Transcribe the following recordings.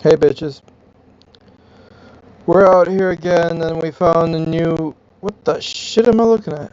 Hey bitches. We're out here again and we found a new... What the shit am I looking at?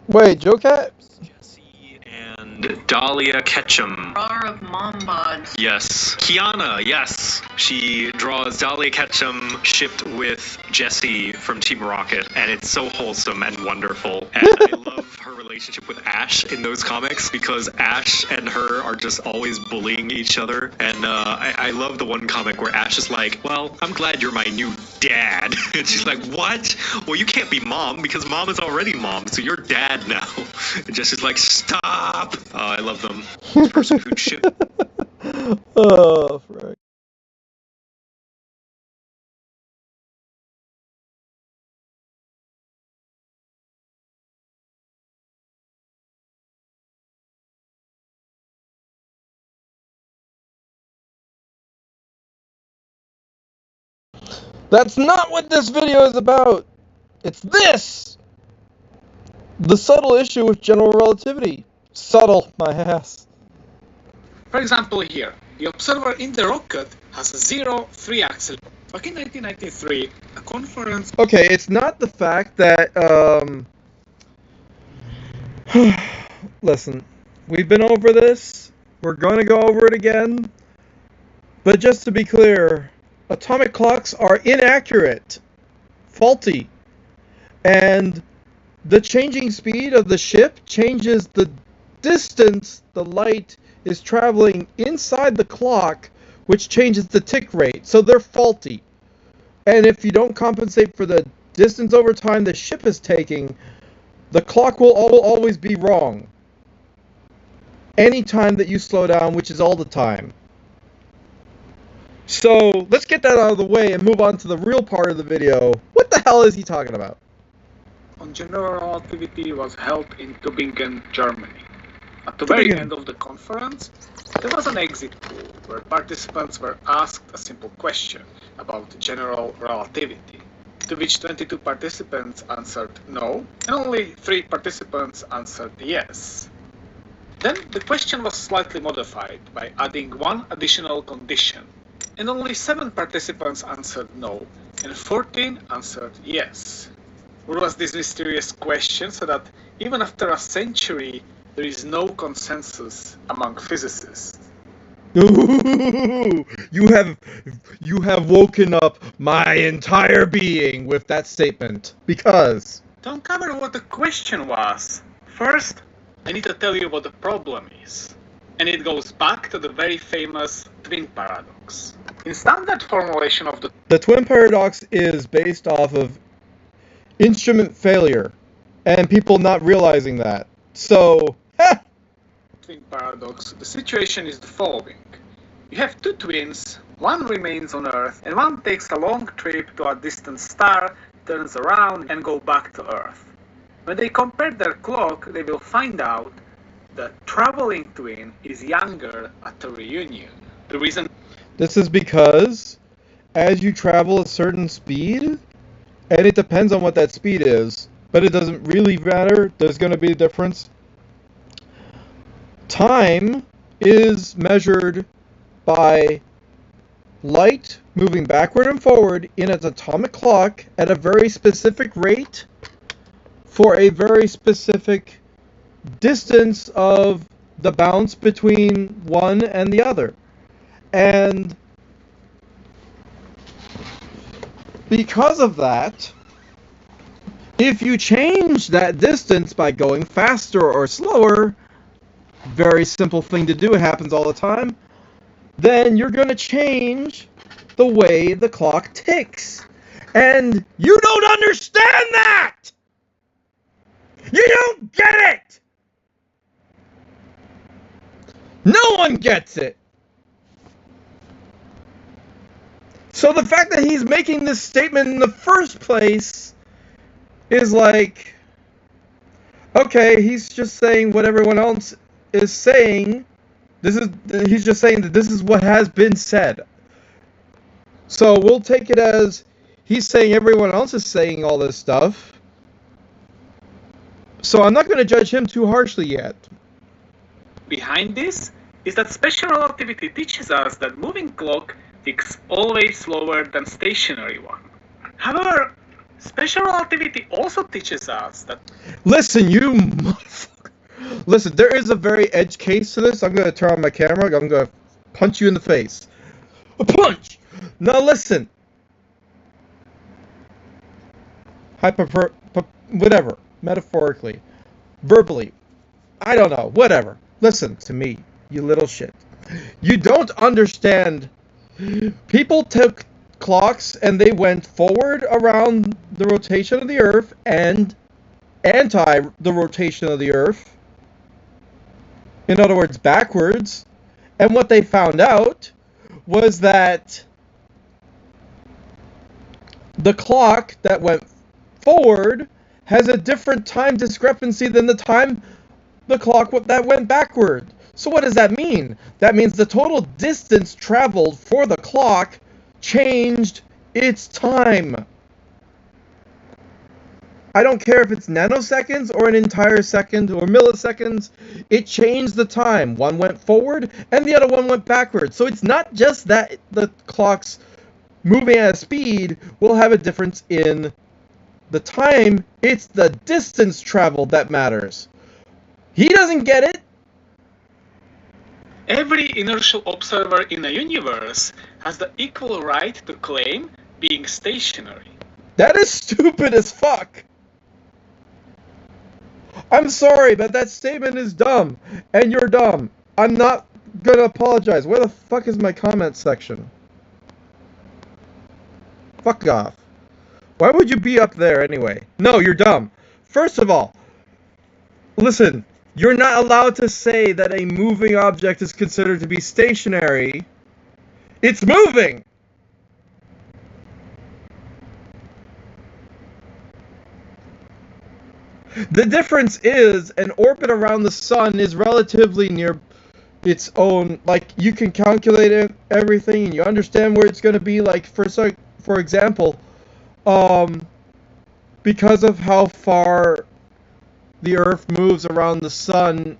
Wait, Joe Cat? Jesse and Dahlia Ketchum. Rar of Mom Bods. Yes. Kiana, yes. She draws Dahlia Ketchum shipped with Jesse from Team Rocket, and it's so wholesome and wonderful. And I love her relationship with Ash in those comics because Ash and her are just always bullying each other. And I love the one comic where Ash is like, well, I'm glad you're my new dad. And she's like, what? Well, you can't be mom because mom is already mom, so you're dad now. And Jesse's like, stop. Oh, I love them. Person food ship. Oh, frick. That's not what this video is about. It's this! The subtle issue with general relativity. Subtle, my ass. For example here, the observer in the rocket has a 0 free acceleration. Back in 1993, a conference... Okay, it's not the fact that, listen, we've been over this, we're gonna go over it again, but just to be clear, atomic clocks are inaccurate, faulty, and the changing speed of the ship changes the distance the light is traveling inside the clock, which changes the tick rate, so they're faulty. And if you don't compensate for the distance over time the ship is taking, the clock will always be wrong. Anytime that you slow down, which is all the time. So, let's get that out of the way and move on to the real part of the video. What the hell is he talking about? On general relativity was held in Tübingen, Germany. At the very end of the conference, there was an exit poll where participants were asked a simple question about general relativity, to which 22 participants answered no, and only 3 participants answered yes. Then the question was slightly modified by adding one additional condition, and only 7 participants answered no, and 14 answered yes. What was this mysterious question so that even after a century, there is no consensus among physicists? Ooh, you have woken up my entire being with that statement. Because... To uncover what the question was, first, I need to tell you what the problem is. And it goes back to the very famous twin paradox. In standard formulation of the twin paradox is based off of instrument failure, and people not realizing that. So, twin paradox, the situation is the following. You have 2 twins, one remains on Earth, and one takes a long trip to a distant star, turns around, and go back to Earth. When they compare their clock, they will find out the traveling twin is younger at the reunion. The reason... This is because, as you travel a certain speed, and it depends on what that speed is, but it doesn't really matter, there's going to be a difference. Time is measured by light moving backward and forward in its atomic clock at a very specific rate for a very specific distance of the bounce between one and the other. And because of that, if you change that distance by going faster or slower, very simple thing to do, it happens all the time, then you're going to change the way the clock ticks. And you don't understand that! You don't get it! No one gets it! So the fact that he's making this statement in the first place is like, okay, he's just saying what everyone else is saying. He's just saying that this is what has been said. So we'll take it as he's saying everyone else is saying all this stuff. So I'm not going to judge him too harshly yet. Behind this is that special relativity teaches us that moving clock ticks always slower than stationary one. However, special relativity also teaches us that Listen, you motherfucker. Listen, there is a very edge case to this. I'm going to turn on my camera. I'm going to punch you in the face. A punch! Now listen. Whatever. Metaphorically. Verbally. I don't know. Whatever. Listen to me, you little shit. You don't understand. People took clocks and they went forward around the rotation of the Earth and anti the rotation of the Earth. In other words, backwards. And what they found out was that the clock that went forward has a different time discrepancy than the clock that went backward. So what does that mean? That means the total distance traveled for the clock changed its time. I don't care if it's nanoseconds or an entire second or milliseconds, it changed the time. One went forward and the other one went backward. So it's not just that the clocks moving at a speed will have a difference in the time, it's the distance traveled that matters. He doesn't get it. every inertial observer in a universe has the equal right to claim being stationary. That is stupid as fuck. I'm sorry, but that statement is dumb. And you're dumb. I'm not gonna apologize. Where the fuck is my comment section? Fuck off. Why would you be up there anyway? No, you're dumb. First of all, listen, you're not allowed to say that a moving object is considered to be stationary. It's moving! The difference is an orbit around the sun is relatively near its own, like, you can calculate everything and you understand where it's going to be, like, for example, because of how far the Earth moves around the sun,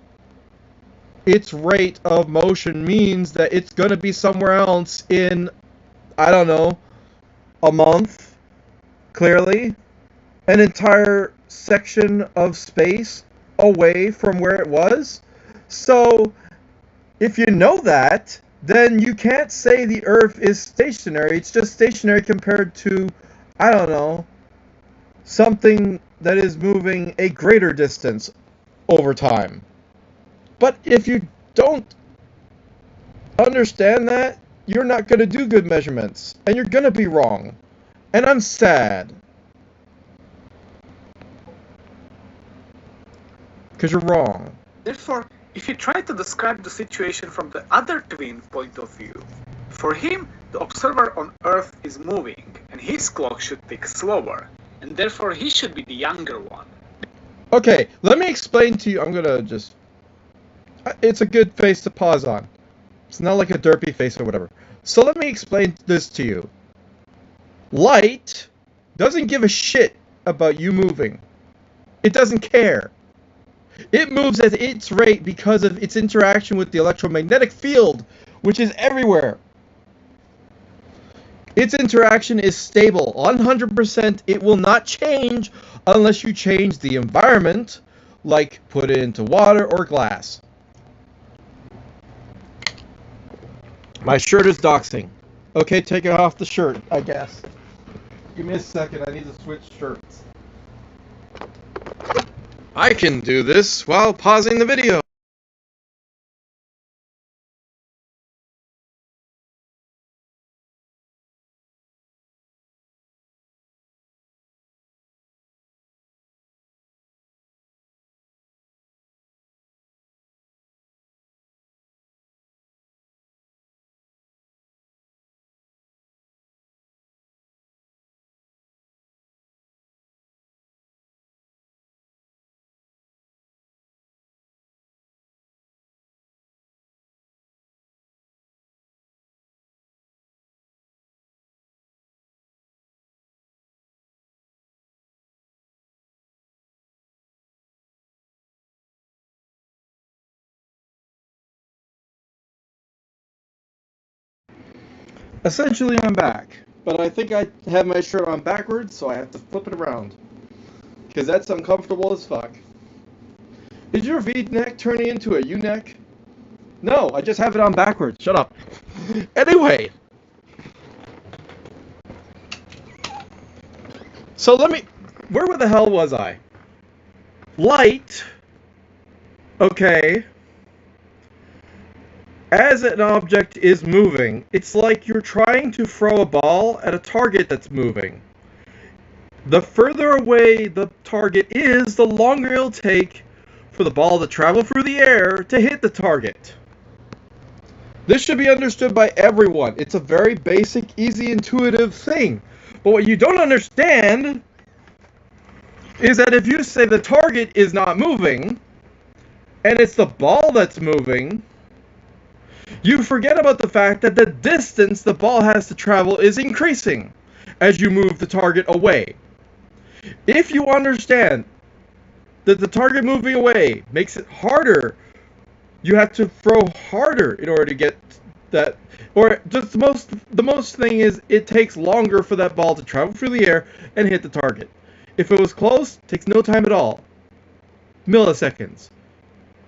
its rate of motion means that it's going to be somewhere else in, I don't know, a month, clearly. An entire section of space away from where it was. So, if you know that, then you can't say the Earth is stationary. It's just stationary compared to, I don't know, something that is moving a greater distance over time. But if you don't understand that, you're not going to do good measurements. And you're going to be wrong. And I'm sad. Because you're wrong. Therefore, if you try to describe the situation from the other twin point of view, for him, the observer on Earth is moving, and his clock should tick slower, and therefore he should be the younger one. Okay, let me explain to you. I'm gonna just... It's a good face to pause on. It's not like a derpy face or whatever. So let me explain this to you. Light doesn't give a shit about you moving. It doesn't care. It moves at its rate because of its interaction with the electromagnetic field, which is everywhere. Its interaction is stable. 100%, it will not change unless you change the environment, like put it into water or glass. My shirt is doxing. Okay, take it off the shirt, I guess. Give me a second, I need to switch shirts. I can do this while pausing the video. Essentially, I'm back. But I think I have my shirt on backwards, so I have to flip it around. Because that's uncomfortable as fuck. Is your V-neck turning into a U-neck? No, I just have it on backwards. Shut up. Anyway. So where the hell was I? Light. Okay. As an object is moving, it's like you're trying to throw a ball at a target that's moving. The further away the target is, the longer it'll take for the ball to travel through the air to hit the target. This should be understood by everyone. It's a very basic, easy, intuitive thing. But what you don't understand is that if you say the target is not moving, and it's the ball that's moving, you forget about the fact that the distance the ball has to travel is increasing as you move the target away. If you understand that the target moving away makes it harder, you have to throw harder in order to get that, or just the most thing is it takes longer for that ball to travel through the air and hit the target. If it was close, it takes no time at all. Milliseconds.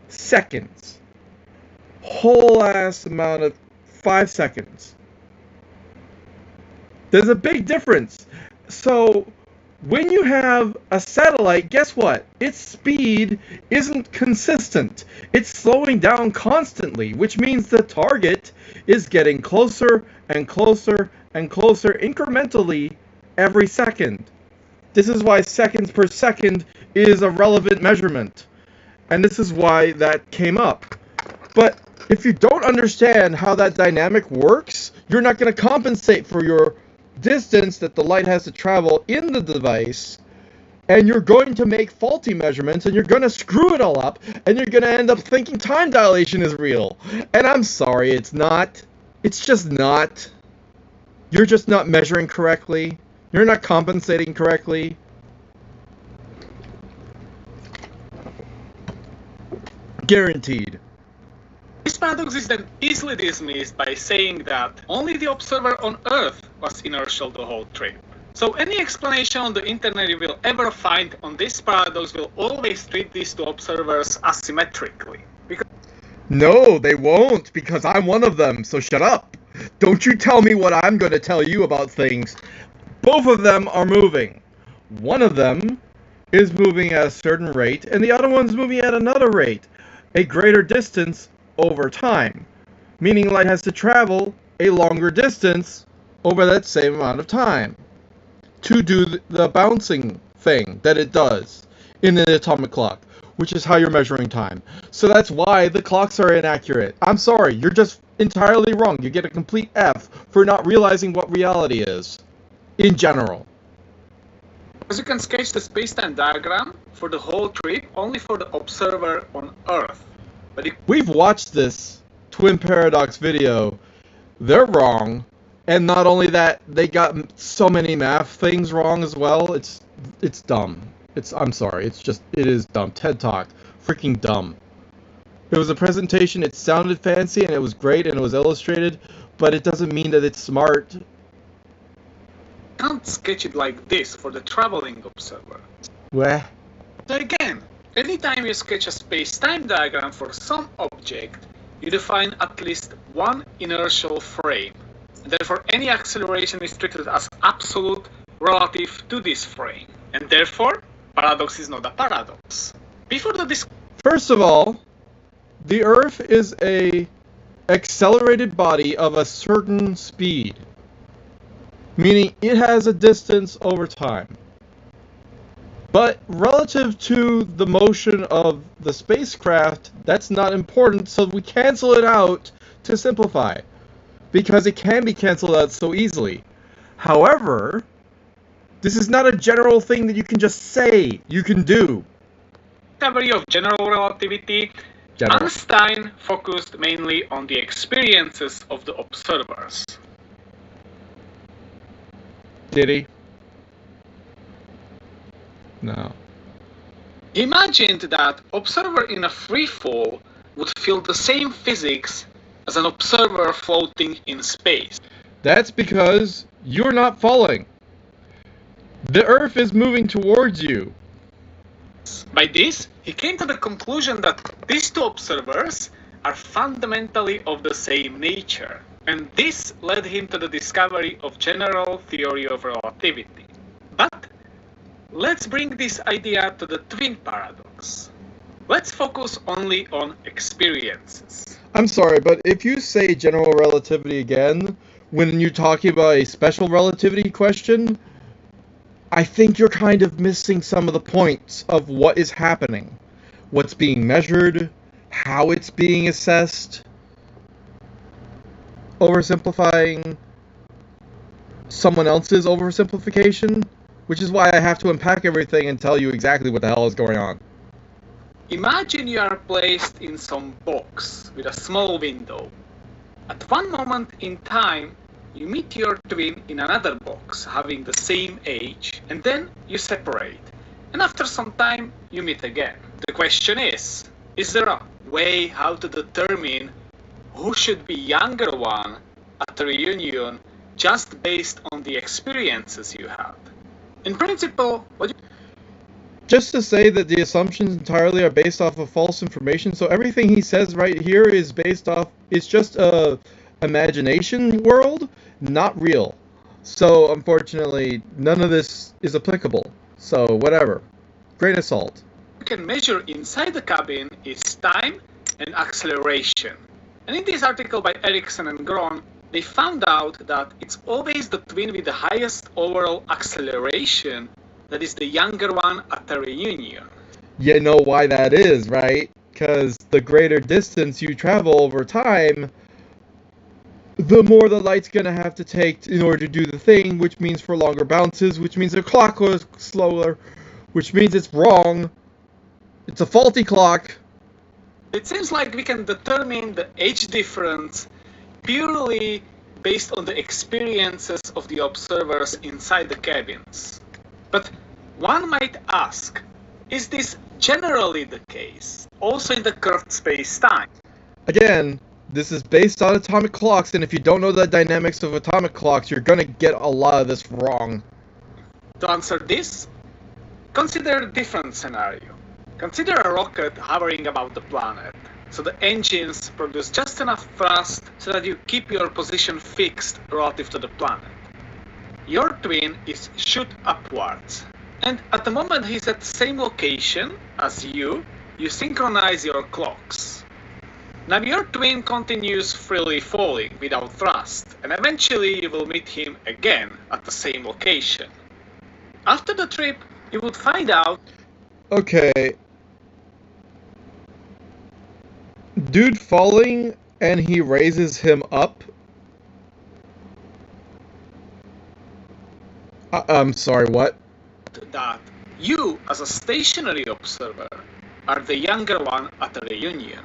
Seconds. Whole ass amount of 5 seconds. There's a big difference. So when you have a satellite, guess what? Its speed isn't consistent. It's slowing down constantly, which means the target is getting closer and closer and closer incrementally every second. This is why seconds per second is a relevant measurement. And this is why that came up. But if you don't understand how that dynamic works, you're not going to compensate for your distance that the light has to travel in the device, and you're going to make faulty measurements, and you're going to screw it all up, and you're going to end up thinking time dilation is real. And I'm sorry, it's not. It's just not. You're just not measuring correctly. You're not compensating correctly. Guaranteed. This paradox is then easily dismissed by saying that only the observer on Earth was inertial the whole trip. So any explanation on the internet you will ever find on this paradox will always treat these two observers asymmetrically. No, they won't, because I'm one of them, so shut up. Don't you tell me what I'm going to tell you about things. Both of them are moving. One of them is moving at a certain rate, and the other one's moving at another rate, a greater distance over time, meaning light has to travel a longer distance over that same amount of time to do the bouncing thing that it does in the atomic clock, which is how you're measuring time. So that's why the clocks are inaccurate. I'm sorry, you're just entirely wrong. You get a complete F for not realizing what reality is in general. As you can sketch the space-time diagram for the whole trip only for the observer on Earth. But we've watched this twin paradox video. They're wrong, and not only that, they got so many math things wrong as well. It's dumb. I'm sorry. It is dumb. TED Talk, freaking dumb. It was a presentation. It sounded fancy and it was great and it was illustrated, but it doesn't mean that it's smart. You can't sketch it like this for the traveling observer. Where? So again, anytime you sketch a space-time diagram for some object, you define at least one inertial frame. And therefore, any acceleration is treated as absolute relative to this frame. And therefore, paradox is not a paradox. First of all, the Earth is a accelerated body of a certain speed, meaning it has a distance over time. But relative to the motion of the spacecraft, that's not important, so we cancel it out to simplify, because it can be canceled out so easily. However, this is not a general thing that you can just say you can do. Discovery of general relativity, Einstein focused mainly on the experiences of the observers. Did he? No. He imagined that observer in a free fall would feel the same physics as an observer floating in space. That's because you're not falling. The Earth is moving towards you. By this, he came to the conclusion that these two observers are fundamentally of the same nature, and this led him to the discovery of general theory of relativity. But let's bring this idea to the twin paradox. Let's focus only on experiences. I'm sorry, but if you say general relativity again, when you're talking about a special relativity question, I think you're kind of missing some of the points of what is happening, what's being measured, how it's being assessed. Oversimplifying someone else's oversimplification, which is why I have to unpack everything and tell you exactly what the hell is going on. Imagine you are placed in some box with a small window. At one moment in time, you meet your twin in another box having the same age, and then you separate. And after some time, you meet again. The question is there a way how to determine who should be younger one at a reunion just based on the experiences you had? In principle, Just to say that the assumptions entirely are based off of false information, so everything he says right here is based off, it's just a imagination world, not real. So unfortunately, none of this is applicable. So whatever. Grain of salt. you can measure inside the cabin is time and acceleration. And in this article by Ericsson and Gron, they found out that it's always the twin with the highest overall acceleration that is the younger one at a reunion. You know why that is, right? Because the greater distance you travel over time, the more the light's going to have to take in order to do the thing, which means for longer bounces, which means the clock goes slower, which means it's wrong. It's a faulty clock. It seems like we can determine the age difference purely based on the experiences of the observers inside the cabins. But one might ask, is this generally the case, also in the curved space-time? Again, this is based on atomic clocks, and if you don't know the dynamics of atomic clocks, you're going to get a lot of this wrong. To answer this, consider a different scenario. Consider a rocket hovering above the planet, so the engines produce just enough thrust so that you keep your position fixed relative to the planet. Your twin is shoot upwards, and at the moment he's at the same location as you synchronize your clocks. Now your twin continues freely falling without thrust, and eventually you will meet him again at the same location. After the trip, you would find out... Okay. Dude falling, and he raises him up. I'm sorry, what? that you, as a stationary observer, are the younger one at a reunion.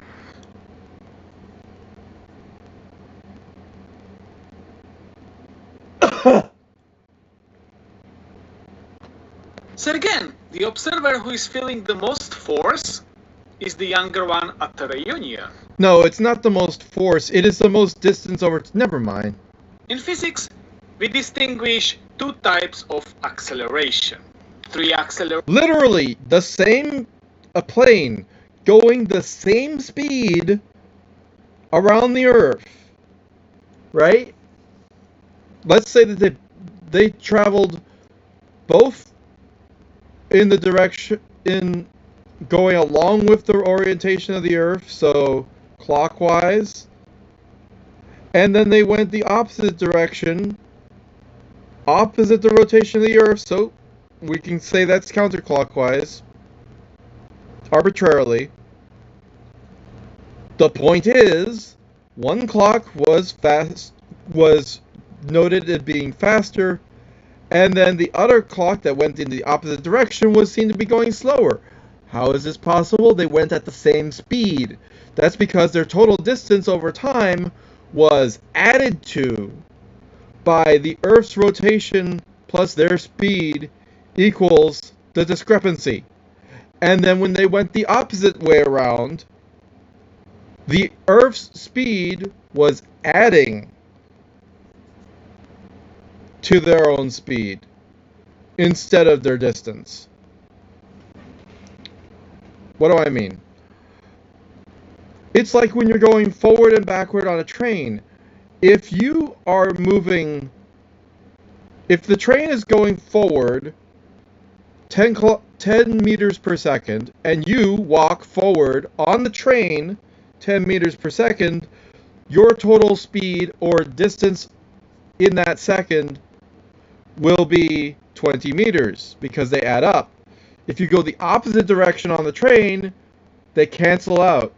So again, the observer who is feeling the most force is the younger one at the reunion. No, it's not the most force. It is the most distance over... Never mind. In physics, we distinguish two types of acceleration. Literally, the same... A plane going the same speed around the Earth. Right? Let's say that they traveled both in the direction... in going along with the orientation of the Earth, so clockwise, and then they went the opposite direction, opposite the rotation of the Earth, so we can say that's counterclockwise, arbitrarily. The point is, one clock was noted as being faster, and then the other clock that went in the opposite direction was seen to be going slower. How is this possible? They went at the same speed. That's because their total distance over time was added to by the Earth's rotation plus their speed equals the discrepancy. And then when they went the opposite way around, the Earth's speed was adding to their own speed instead of their distance. What do I mean? It's like when you're going forward and backward on a train. If you are moving, if the train is going forward 10 meters per second and you walk forward on the train 10 meters per second, your total speed or distance in that second will be 20 meters because they add up. If you go the opposite direction on the train, they cancel out.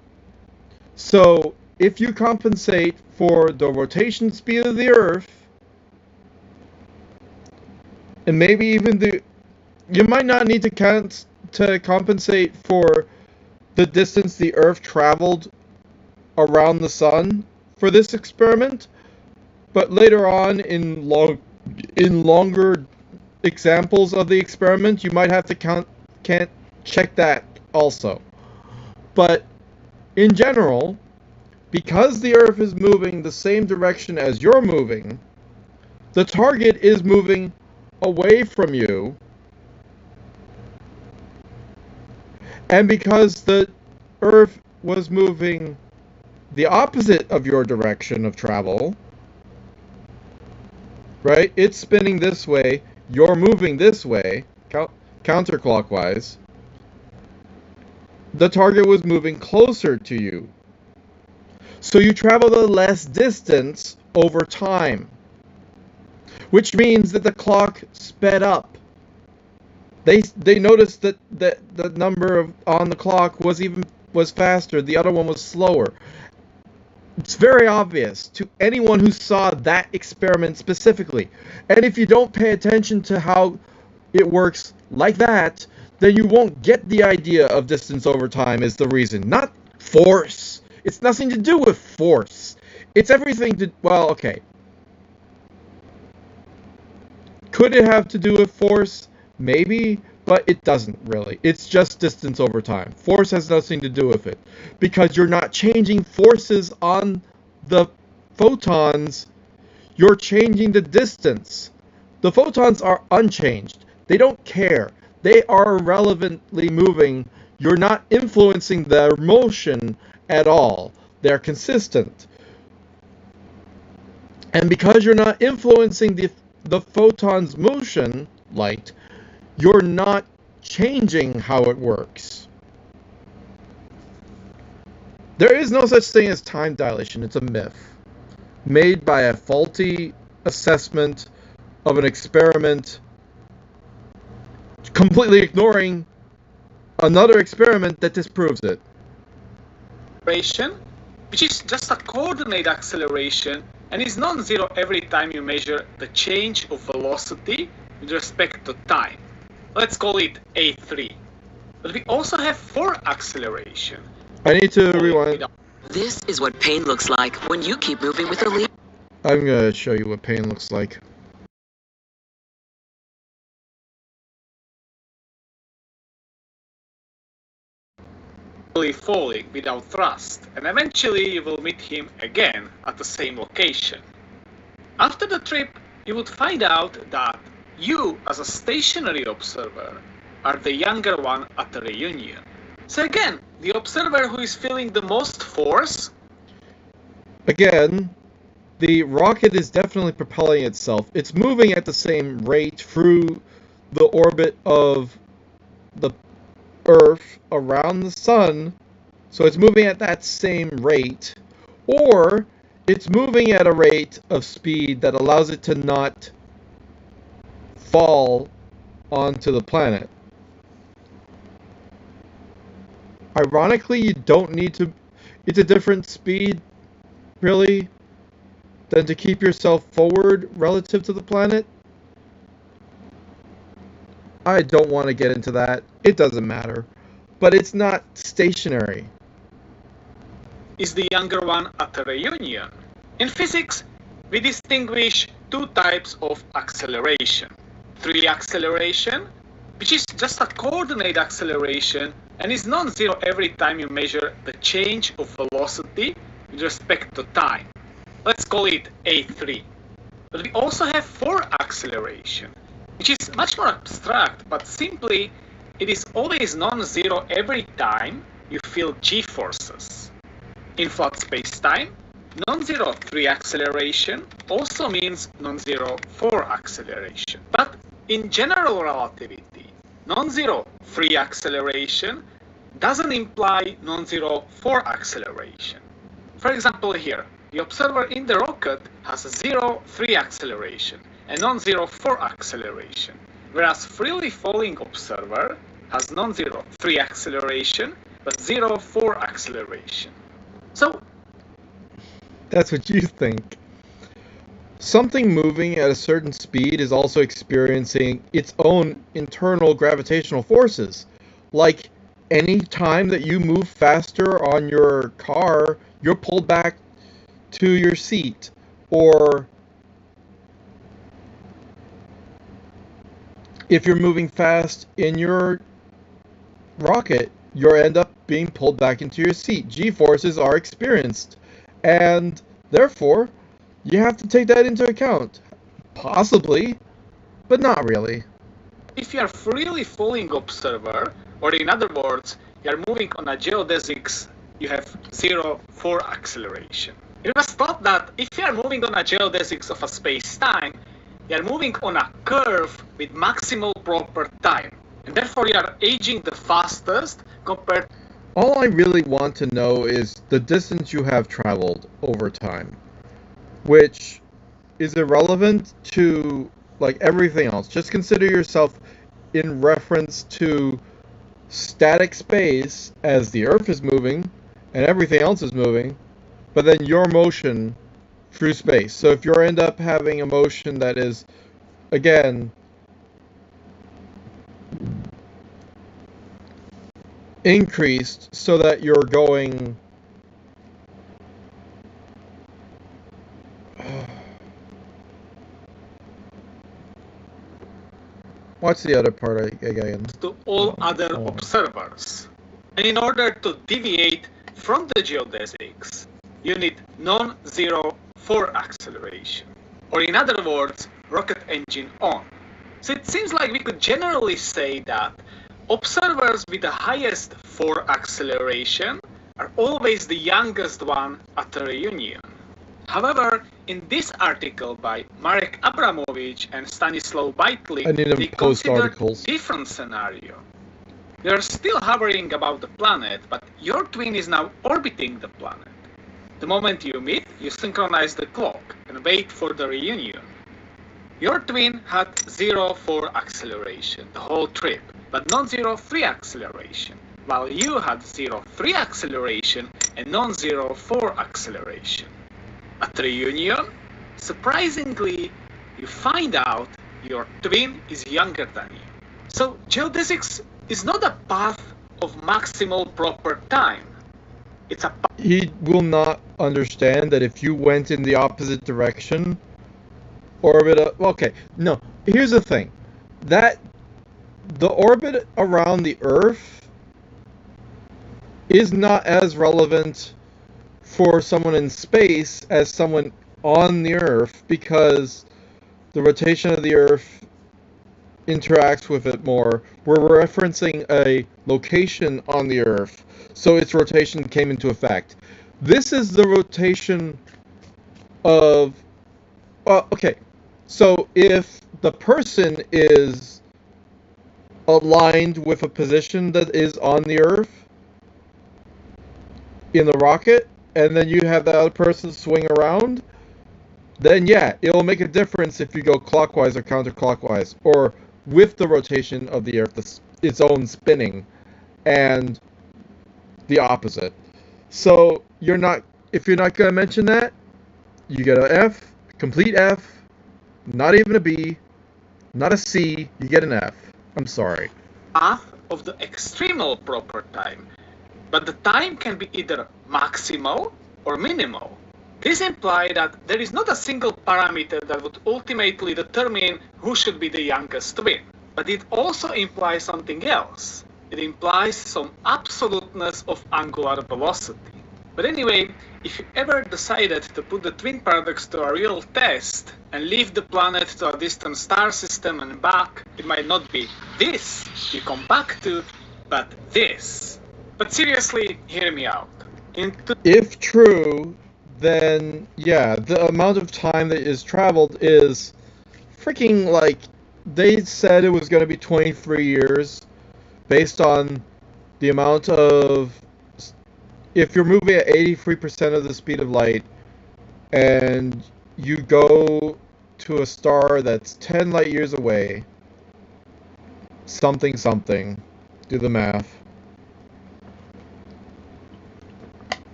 So if you compensate for the rotation speed of the Earth, and maybe even you might not need to compensate for the distance the Earth traveled around the Sun for this experiment, but later on in longer examples of the experiment, you might have to can't check that also. But in general, because the Earth is moving the same direction as you're moving, the target is moving away from you, and because the Earth was moving the opposite of your direction of travel, right? It's spinning this way, you're moving this way, counterclockwise. The target was moving closer to you. So you travel the less distance over time, which means that the clock sped up. They noticed that the number on the clock was faster, the other one was slower. It's very obvious to anyone who saw that experiment specifically. And if you don't pay attention to how it works like that, then you won't get the idea of distance over time is the reason. Not force. It's nothing to do with force. It's everything to, well, okay. Could it have to do with force? Maybe, but it doesn't really. It's just distance over time. Force has nothing to do with it because you're not changing forces on the photons. You're changing the distance. The photons are unchanged. They don't care. They are irrelevantly moving. You're not influencing their motion at all. They're consistent. And because you're not influencing the photon's motion, light, you're not changing how it works. There is no such thing as time dilation. It's a myth made by a faulty assessment of an experiment, completely ignoring another experiment that disproves it. Acceleration, which is just a coordinate acceleration and is non-zero every time you measure the change of velocity with respect to time. Let's call it A3. But we also have force acceleration. I need to rewind. This is what pain looks like when you keep moving with a lead. I'm going to show you what pain looks like. Falling without thrust, and eventually you will meet him again at the same location. After the trip, you would find out that you, as a stationary observer, are the younger one at the reunion. So again, the observer who is feeling the most force. Again, the rocket is definitely propelling itself. It's moving at the same rate through the orbit of the Earth around the Sun, so it's moving at that same rate, or it's moving at a rate of speed that allows it to not fall onto the planet. Ironically, you don't need to, it's a different speed, really, than to keep yourself forward relative to the planet. I don't want to get into that. It doesn't matter. But it's not stationary. Is the younger one at a reunion. In physics, we distinguish two types of acceleration. Tree acceleration, which is just a coordinate acceleration and is non-zero every time you measure the change of velocity with respect to time. Let's call it A3. But we also have force acceleration, which is much more abstract, but simply it is always non-zero every time you feel g-forces. In flat space-time, non-zero free acceleration also means non-zero force acceleration. But in general relativity, non-zero free acceleration doesn't imply non-zero force acceleration. For example here, the observer in the rocket has a zero free acceleration and non-zero force acceleration, whereas freely falling observer has non-zero free acceleration but zero force acceleration. So That's what you think. Something moving at a certain speed is also experiencing its own internal gravitational forces. Like any time that you move faster on your car, you're pulled back to your seat. Or if you're moving fast in your rocket, you'll end up being pulled back into your seat. G-forces are experienced. And therefore, you have to take that into account. Possibly, but not really. if you are freely falling observer, or in other words, you are moving on a geodesics, you have zero force acceleration. It was thought that if you are moving on a geodesics of a space-time, you are moving on a curve with maximal proper time, and therefore you are aging the fastest compared. All I really want to know is the distance you have traveled over time, which is irrelevant to like everything else. Just consider yourself in reference to static space as the Earth is moving and everything else is moving, but then your motion through space. So if you end up having a motion that is, again, increased so that you're going what's the other part again? To all other observers. And in order to deviate from the geodesics, you need non-zero force acceleration. Or in other words, rocket engine on. So it seems like we could generally say that observers with the highest force acceleration are always the youngest one at the reunion. However, in this article by Marek Abramovich and Stanislaw Beitlik, they consider a different scenario. They are still hovering about the planet, but your twin is now orbiting the planet. The moment you meet, you synchronize the clock and wait for the reunion. Your twin had zero force acceleration the whole trip, but non-zero free acceleration, while you had zero free acceleration and non-zero force acceleration. At reunion, surprisingly, you find out your twin is younger than you. So geodesics is not a path of maximal proper time. It's a path. He will not understand that if you went in the opposite direction, orbit. Okay, no. Here's the thing: that the orbit around the Earth is not as relevant for someone in space as someone on the Earth, because the rotation of the Earth interacts with it more. We're referencing a location on the Earth, so its rotation came into effect. This is the rotation of... okay, so if the person is aligned with a position that is on the Earth in the rocket, and then you have the other person swing around, then yeah, it'll make a difference if you go clockwise or counterclockwise, or with the rotation of the Earth, its own spinning, and the opposite. So if you're not going to mention that, you get an F, complete F, not even a B, not a C, you get an F. I'm sorry. Path of the extremal proper time, but the time can be either maximal or minimal. This implies that there is not a single parameter that would ultimately determine who should be the youngest twin, but it also implies something else. It implies some absoluteness of angular velocity. But anyway, if you ever decided to put the twin paradox to a real test and leave the planet to a distant star system and back, it might not be this you come back to, but this. But seriously, hear me out. If true, then yeah, the amount of time that is traveled is freaking like they said it was going to be 23 years based on the amount of if you're moving at 83% of the speed of light and you go to a star that's 10 light years away, something, do the math,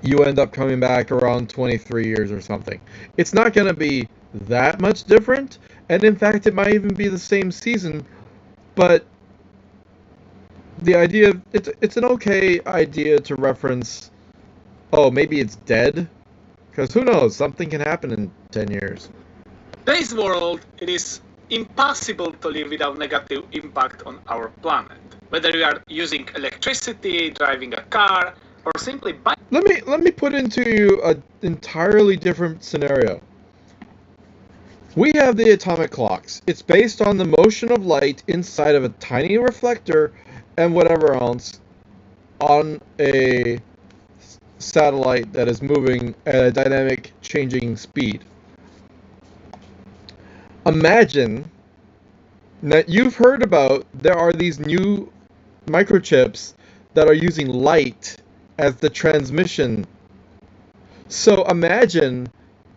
you end up coming back around 23 years or something. It's not going to be that much different, and in fact, it might even be the same season, but the idea, it's an okay idea to reference, oh, maybe it's dead, because who knows, something can happen in 10 years. In today's world, it is impossible to live without negative impact on our planet. Whether you are using electricity, driving a car, or simply buying. Let me put into you an entirely different scenario. We have the atomic clocks. It's based on the motion of light inside of a tiny reflector and whatever else on a satellite that is moving at a dynamic changing speed. Imagine that you've heard about there are these new microchips that are using light as the transmission. So imagine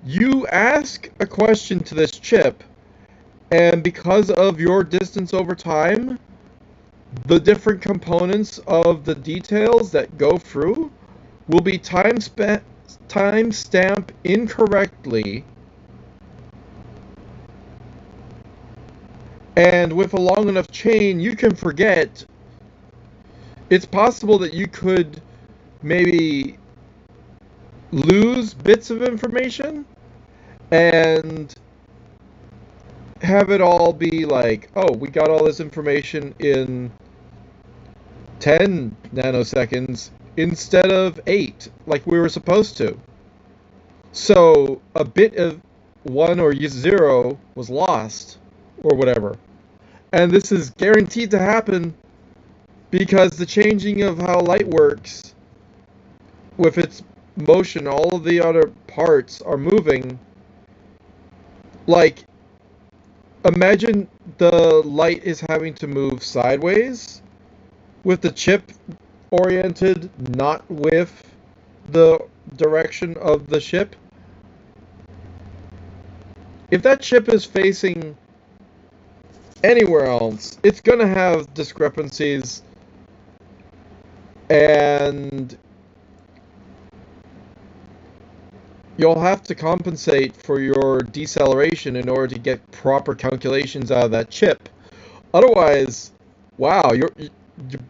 you ask a question to this chip, and because of your distance over time, the different components of the details that go through will be timestamped incorrectly, and with a long enough chain you can forget. It's possible that you could maybe lose bits of information and have it all be like, oh, we got all this information in 10 nanoseconds instead of 8, like we were supposed to. So a bit of 1 or 0 was lost, or whatever. And this is guaranteed to happen because the changing of how light works with its motion, all of the other parts are moving. Like, imagine the light is having to move sideways with the chip oriented not with the direction of the ship. If that chip is facing anywhere else, it's going to have discrepancies, and you'll have to compensate for your deceleration in order to get proper calculations out of that chip. Otherwise, wow, you're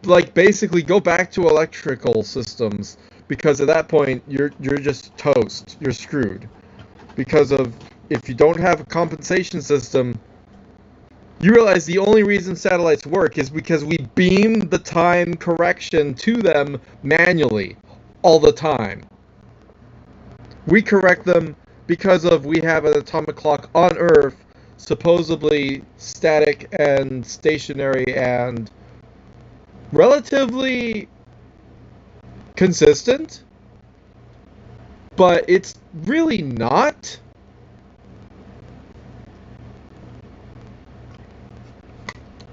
like basically go back to electrical systems, because at that point you're just toast. You're screwed. Because of if you don't have a compensation system, you realize the only reason satellites work is because we beam the time correction to them manually all the time. We correct them because of we have an atomic clock on Earth, supposedly static and stationary and relatively consistent, but it's really not.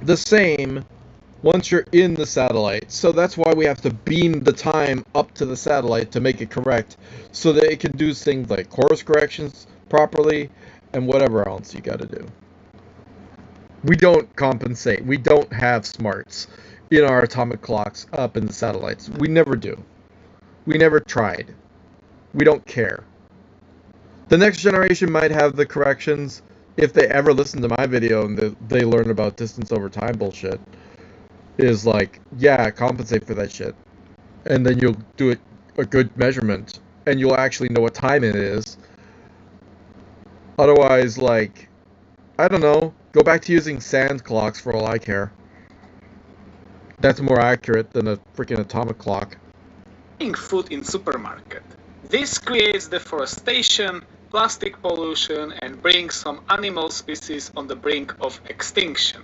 The same once you're in the satellite. So that's why we have to beam the time up to the satellite to make it correct, so that it can do things like course corrections properly and whatever else you got to do. We don't compensate. We don't have smarts in our atomic clocks up in the satellites. We never do. We never tried. We don't care. The next generation might have the corrections if they ever listen to my video and they learn about distance over time bullshit. Is like, yeah, compensate for that shit. And then you'll do it a good measurement, and you'll actually know what time it is. Otherwise, like, I don't know, go back to using sand clocks for all I care. That's more accurate than a freaking atomic clock. buying food in supermarket. This creates deforestation, plastic pollution, and brings some animal species on the brink of extinction.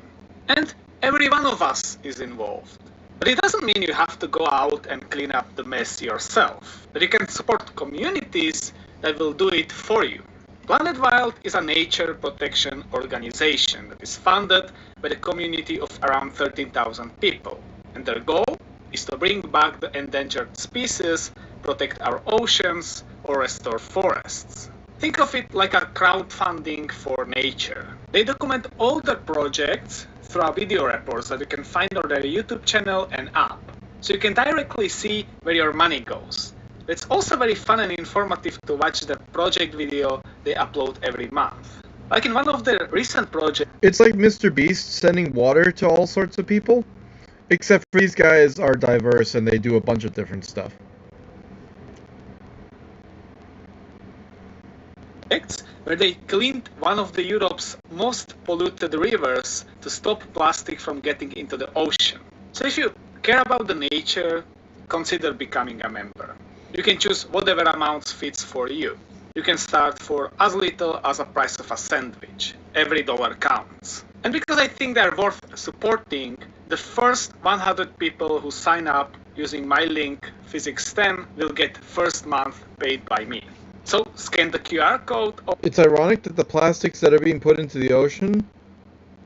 And every one of us is involved. But it doesn't mean you have to go out and clean up the mess yourself. But you can support communities that will do it for you. Planet Wild is a nature protection organization that is funded by the community of around 13,000 people. And their goal is to bring back the endangered species, protect our oceans, or restore forests. Think of it like a crowdfunding for nature. They document all their projects through our video reports that you can find on their YouTube channel and app, so you can directly see where your money goes. It's also very fun and informative to watch the project video they upload every month. Like in one of their recent projects. It's like Mr. Beast sending water to all sorts of people, except for these guys are diverse and they do a bunch of different stuff. Where they cleaned one of the Europe's most polluted rivers to stop plastic from getting into the ocean. So if you care about the nature, consider becoming a member. You can choose whatever amount fits for you. You can start for as little as the price of a sandwich. Every dollar counts. And because I think they're worth supporting, the first 100 people who sign up using my link Physics10 will get first month paid by me. So scan the QR code. It's ironic that the plastics that are being put into the ocean,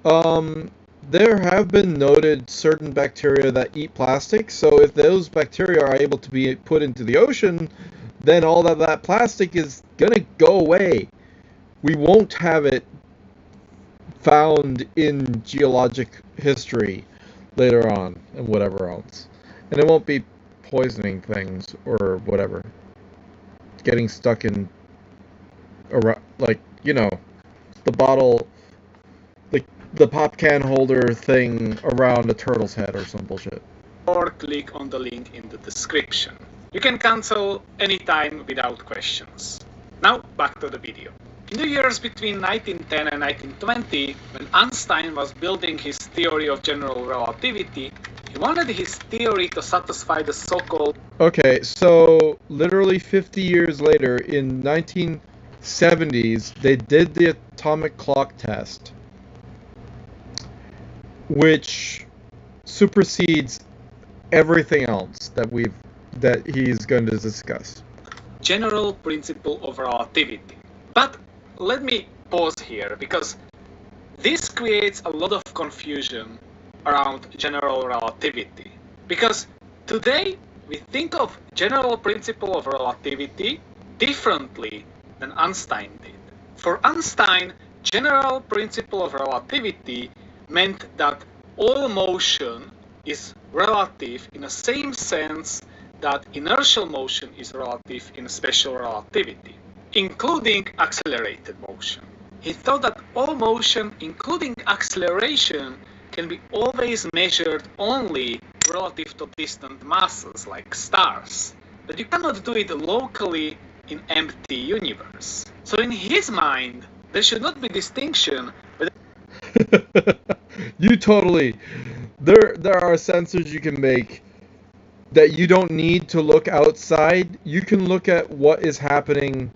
there have been noted certain bacteria that eat plastic, so if those bacteria are able to be put into the ocean, then all of that plastic is gonna go away. We won't have it found in geologic history later on, and whatever else. And it won't be poisoning things, or whatever. Getting stuck in, like, you know, the bottle, the pop can holder thing around a turtle's head or some bullshit. Or click on the link in the description. You can cancel anytime without questions. Now back to the video. In the years between 1910 and 1920, when Einstein was building his theory of general relativity, he wanted his theory to satisfy the so-called... Okay, so literally 50 years later, in 1970s, they did the atomic clock test, which supersedes everything else that he's going to discuss. General principle of relativity. But let me pause here, because this creates a lot of confusion around general relativity. Because today we think of general principle of relativity differently than Einstein did. For Einstein, general principle of relativity meant that all motion is relative in the same sense that inertial motion is relative in special relativity, including accelerated motion. He thought that all motion, including acceleration, can be always measured only relative to distant masses like stars, but you cannot do it locally in empty universe. So in his mind, there should not be distinction. You totally. There are sensors you can make that you don't need to look outside. You can look at what is happening.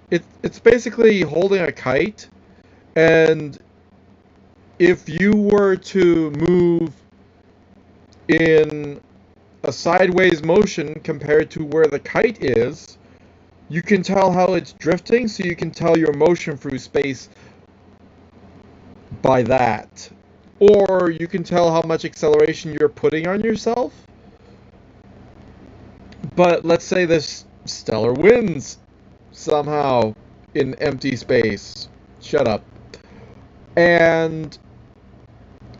It's basically holding a kite, and if you were to move in a sideways motion compared to where the kite is, you can tell how it's drifting, so you can tell your motion through space by that. Or you can tell how much acceleration you're putting on yourself. But let's say there's stellar winds somehow in empty space. Shut up. And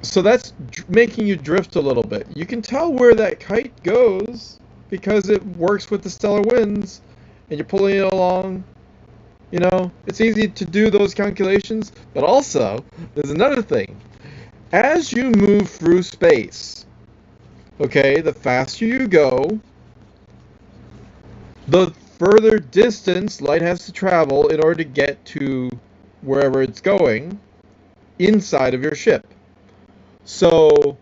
so that's making you drift a little bit. You can tell where that kite goes because it works with the stellar winds and you're pulling it along. You know, it's easy to do those calculations, but also there's another thing. As you move through space, okay, the faster you go, the further distance light has to travel in order to get to wherever it's going inside of your ship. So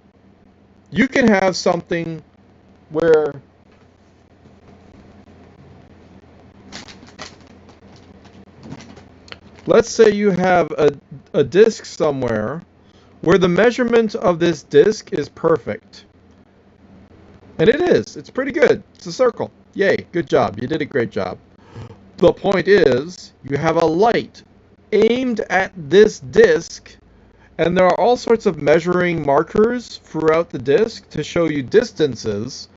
you can have something where let's say you have a disk somewhere where the measurement of this disk is perfect. And it is. It's pretty good. It's a circle. Yay, good job. You did a great job. The point is, you have a light aimed at this disk, and there are all sorts of measuring markers throughout the disk to show you distances.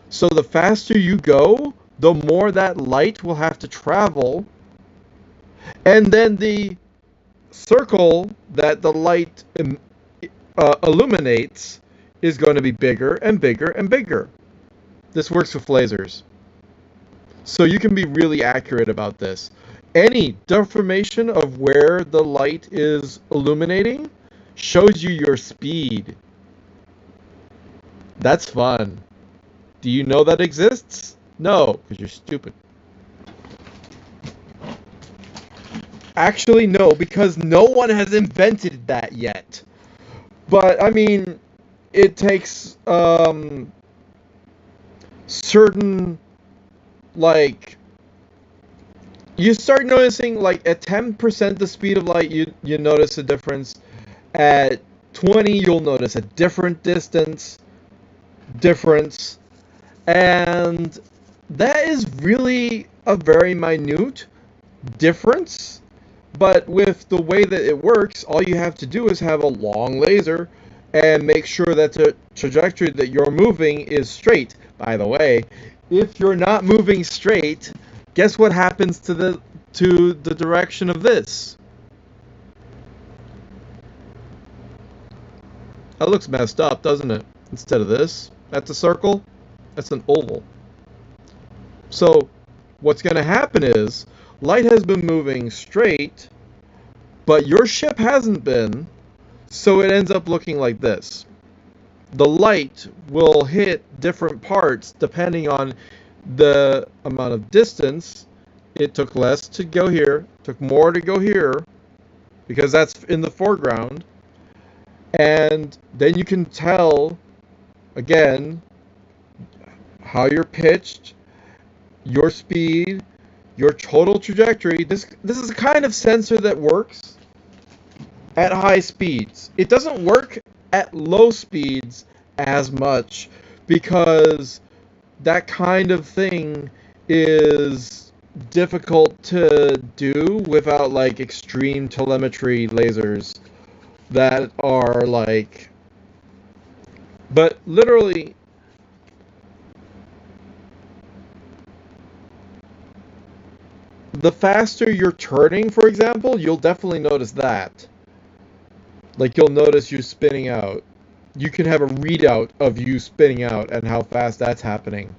So the faster you go, the more that light will have to travel. And then the circle that the light illuminates is going to be bigger and bigger and bigger. This works with lasers. So you can be really accurate about this. Any deformation of where the light is illuminating shows you your speed. That's fun. Do you know that exists? No, because you're stupid. Actually, no, because no one has invented that yet. But, I mean, it takes certain, like, you start noticing, like, at 10% the speed of light, you notice a difference. At 20, you'll notice a different difference. And that is really a very minute difference. But with the way that it works, all you have to do is have a long laser and make sure that the trajectory that you're moving is straight. By the way, if you're not moving straight, guess what happens to the direction of this? That looks messed up, doesn't it? Instead of this, that's a circle, that's an oval. So what's going to happen is light has been moving straight, but your ship hasn't been, so it ends up looking like this. The light will hit different parts depending on the amount of distance. It took less to go here, took more to go here, because that's in the foreground. And then you can tell, again, how you're pitched, your speed, your total trajectory. This is a kind of sensor that works at high speeds. It doesn't work at low speeds as much because that kind of thing is difficult to do without like extreme telemetry lasers that are like, but literally the faster you're turning, for example, you'll definitely notice that. Like you'll notice you spinning out. You can have a readout of you spinning out and how fast that's happening.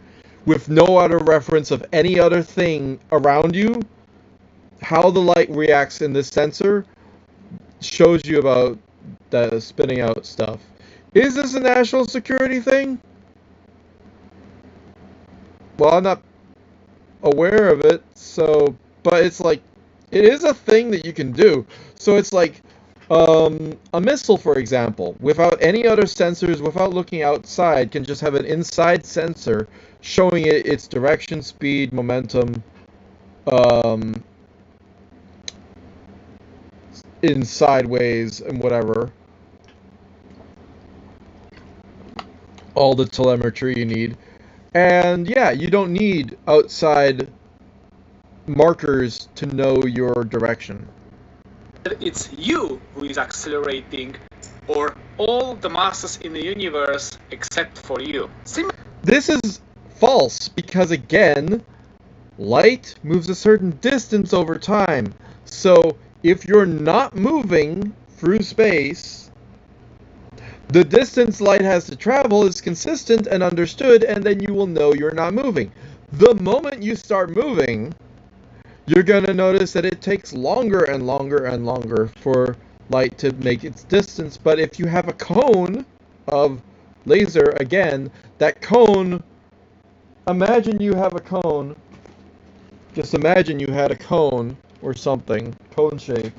With no other reference of any other thing around you, how the light reacts in this sensor shows you about the spinning out stuff. Is this a national security thing? Well, I'm not aware of it, so, but it's like, it is a thing that you can do. So it's like, a missile, for example, without any other sensors, without looking outside, can just have an inside sensor showing it its direction, speed, momentum, in sideways and whatever. All the telemetry you need. And yeah, you don't need outside markers to know your direction. It's you who is accelerating, or all the masses in the universe except for you. This is false because, again, light moves a certain distance over time. So if you're not moving through space, the distance light has to travel is consistent and understood, and then you will know you're not moving. The moment you start moving, you're going to notice that it takes longer and longer and longer for light to make its distance. But if you have a cone of laser, again, that cone, imagine you have a cone. Just imagine you had a cone or something, cone shape.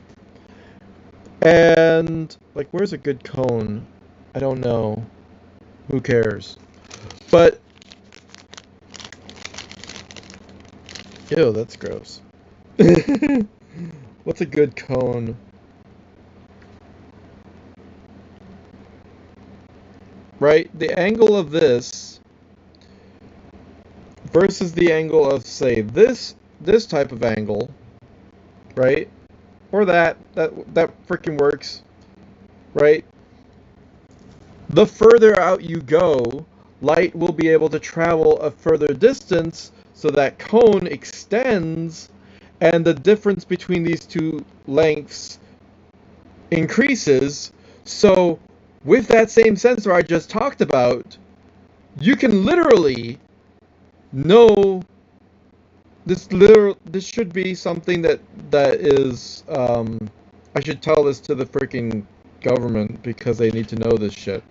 And, like, where's a good cone? I don't know. Who cares? But, ew, that's gross. What's a good cone? Right? The angle of this versus the angle of, say, this type of angle, right? Or that freaking works, right? The further out you go, light will be able to travel a further distance, so that cone extends, and the difference between these two lengths increases. So with that same sensor I just talked about, you can literally know this should be something that is I should tell this to the freaking government because they need to know this shit.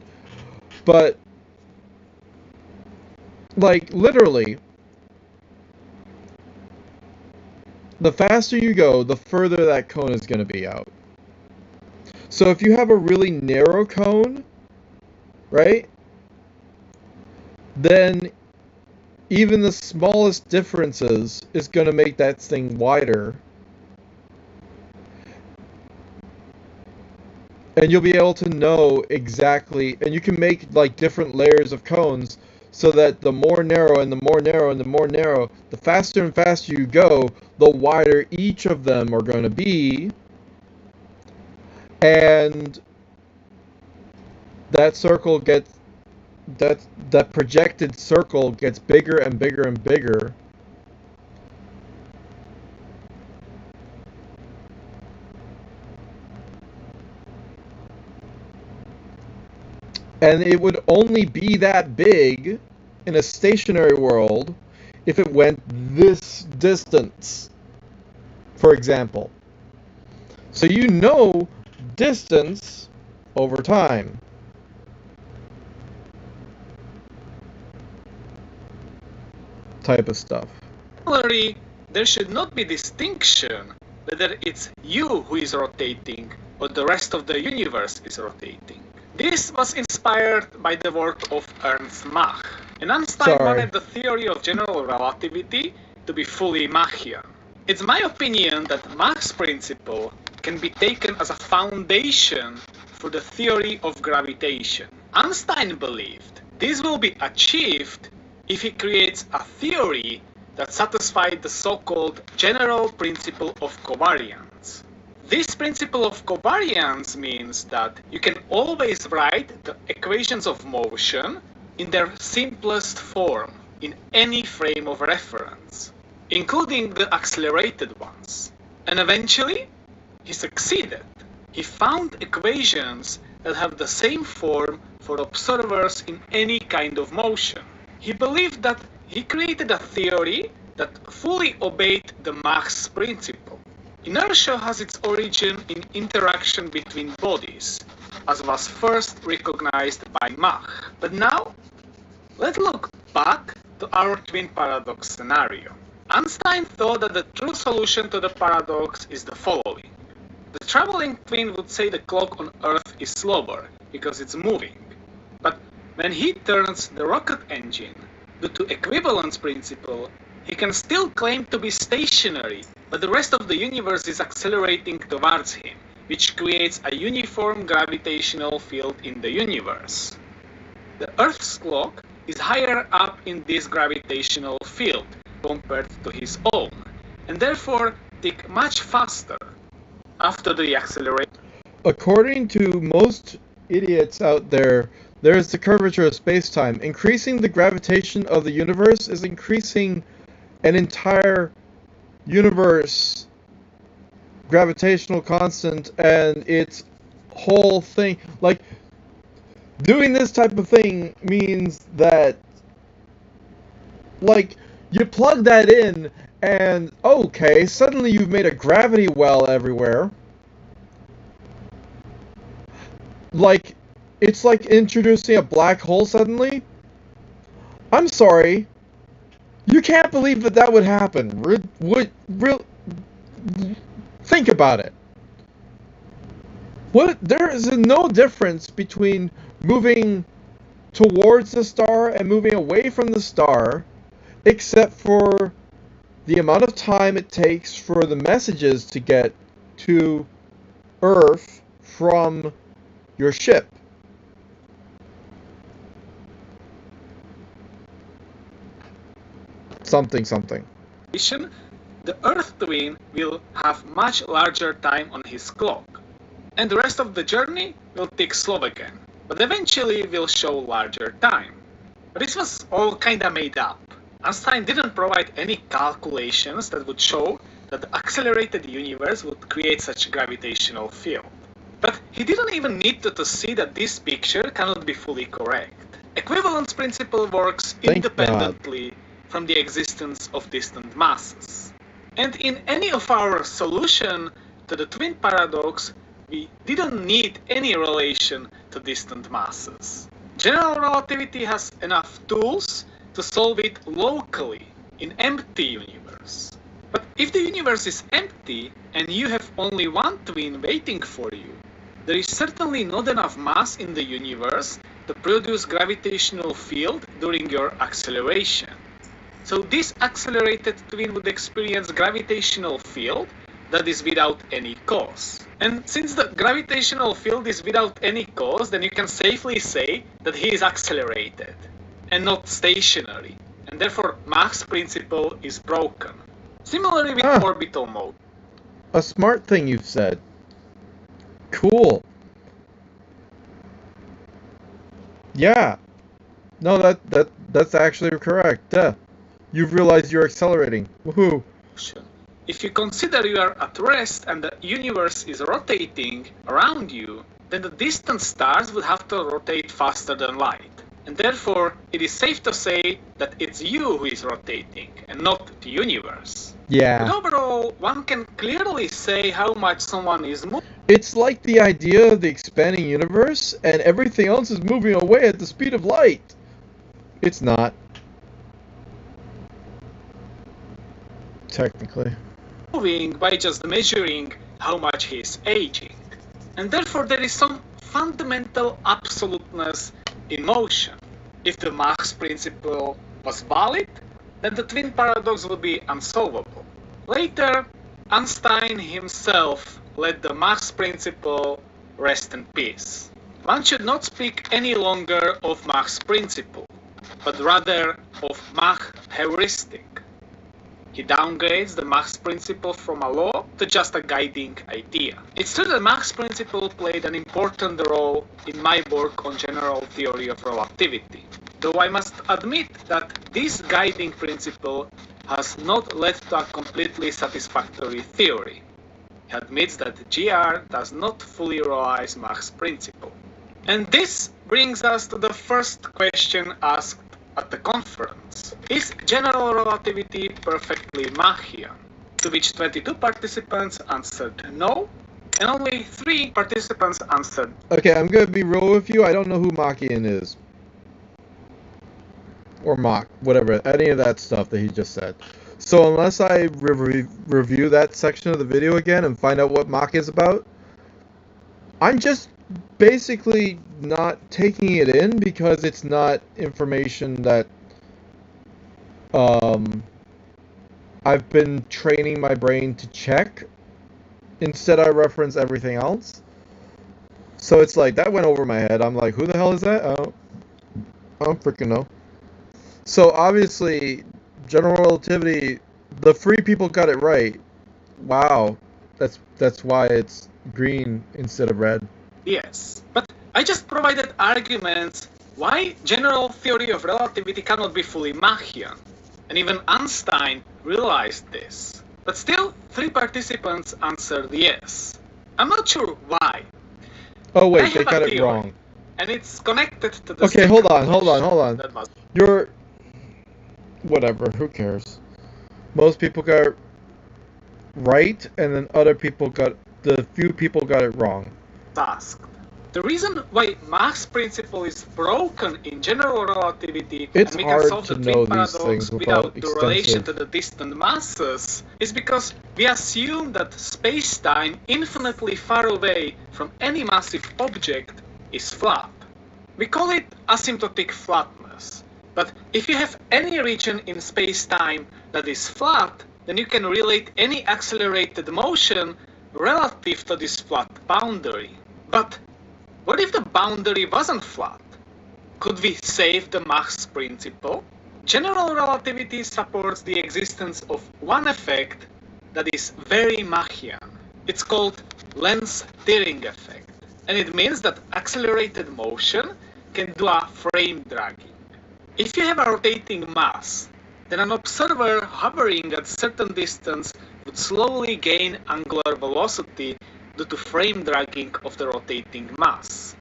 But like literally, the faster you go, the further that cone is going to be out. So if you have a really narrow cone, right, then even the smallest differences is going to make that thing wider. And you'll be able to know exactly, and you can make like different layers of cones so that the more narrow and the more narrow and the more narrow, the faster and faster you go, the wider each of them are going to be. And that circle gets, that projected circle gets bigger and bigger and bigger. And it would only be that big in a stationary world if it went this distance, for example. So you know distance over time. Type of stuff. Similarly, there should not be distinction whether it's you who is rotating or the rest of the universe is rotating. This was inspired by the work of Ernst Mach, and Einstein wanted the theory of general relativity to be fully Machian. It's my opinion that Mach's principle can be taken as a foundation for the theory of gravitation. Einstein believed this will be achieved if he creates a theory that satisfies the so-called general principle of covariance. This principle of covariance means that you can always write the equations of motion in their simplest form in any frame of reference, including the accelerated ones. And eventually, he succeeded. He found equations that have the same form for observers in any kind of motion. He believed that he created a theory that fully obeyed the Mach's principle. Inertia has its origin in interaction between bodies, as was first recognized by Mach. But now, let's look back to our twin paradox scenario. Einstein thought that the true solution to the paradox is the following. The traveling twin would say the clock on Earth is slower because it's moving. But when he turns the rocket engine, due to equivalence principle, he can still claim to be stationary, but the rest of the universe is accelerating towards him, which creates a uniform gravitational field in the universe. The Earth's clock is higher up in this gravitational field compared to his own, and therefore tick much faster after the acceleration. According to most idiots out there, there is the curvature of space-time. Increasing the gravitation of the universe is increasing an entire universe gravitational constant and its whole thing. Like, doing this type of thing means that, like, you plug that in and, okay, suddenly you've made a gravity well everywhere. Like, it's like introducing a black hole suddenly. I'm sorry. You can't believe that that would happen. Think about it. There is no difference between moving towards the star and moving away from the star, except for the amount of time it takes for the messages to get to Earth from your ship. Something. The Earth twin will have much larger time on his clock, and the rest of the journey will tick slow again, but eventually will show larger time. But this was all kinda made up. Einstein didn't provide any calculations that would show that the accelerated universe would create such a gravitational field. But he didn't even need to see that this picture cannot be fully correct. Equivalence principle works independently from the existence of distant masses. And in any of our solution to the twin paradox, we didn't need any relation to distant masses. General relativity has enough tools to solve it locally in empty universe. But if the universe is empty and you have only one twin waiting for you, there is certainly not enough mass in the universe to produce gravitational field during your acceleration. So this accelerated twin would experience gravitational field that is without any cause. And since the gravitational field is without any cause, then you can safely say that he is accelerated and not stationary. And therefore Mach's principle is broken. Similarly with orbital mode. A smart thing you've said. Cool. Yeah. No, that's actually correct. You've realized you're accelerating. Woohoo. If you consider you are at rest and the universe is rotating around you, then the distant stars would have to rotate faster than light. And therefore, it is safe to say that it's you who is rotating and not the universe. Yeah. But overall, one can clearly say how much someone is moving. It's like the idea of the expanding universe and everything else is moving away at the speed of light. It's not. Technically. Moving by just measuring how much he is aging. And therefore there is some fundamental absoluteness in motion. If the Mach's principle was valid, then the twin paradox would be unsolvable. Later, Einstein himself let the Mach's principle rest in peace. One should not speak any longer of Mach's principle, but rather of Mach heuristic. He downgrades the Mach's principle from a law to just a guiding idea. It's true that Mach's principle played an important role in my work on general theory of relativity, though I must admit that this guiding principle has not led to a completely satisfactory theory. He admits that GR does not fully realize Mach's principle. And this brings us to the first question asked at the conference. Is general relativity perfectly Machian? To which 22 participants answered no, and only 3 participants answered. Okay, I'm going to be real with you. I don't know who Machian is. Or Mach, whatever, any of that stuff that he just said. So unless I review that section of the video again and find out what Mach is about, I'm just basically not taking it in because it's not information that I've been training my brain to check. Instead, I reference everything else. So it's like, that went over my head. I'm like, who the hell is that? I don't freaking know. So obviously, general relativity, the 3 people got it right. Wow. That's why it's green instead of red. Yes, but I just provided arguments why general theory of relativity cannot be fully Machian. And even Einstein realized this. But still, 3 participants answered yes. I'm not sure why. Oh wait, they got it wrong. And it's connected to the... Okay, hold on. You're... Whatever, who cares? Most people got it right, and then other people got... The few people got it wrong. Tasked. The reason why Mach's principle is broken in general relativity it's and we can solve to the twin paradox without the relation to the distant masses is because we assume that space-time infinitely far away from any massive object is flat. We call it asymptotic flatness. But if you have any region in space-time that is flat, then you can relate any accelerated motion relative to this flat boundary. But what if the boundary wasn't flat? Could we save the Mach's principle? General relativity supports the existence of one effect that is very Machian. It's called lens-tearing effect, and it means that accelerated motion can do a frame dragging. If you have a rotating mass, then an observer hovering at a certain distance would slowly gain angular velocity due to frame dragging of the rotating mass.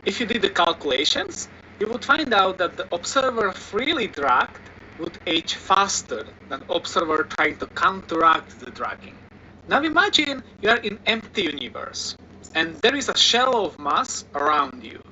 If you did the calculations, you would find out that the observer freely dragged would age faster than the observer trying to counteract the dragging. Now imagine you are in an empty universe, and there is a shell of mass around you.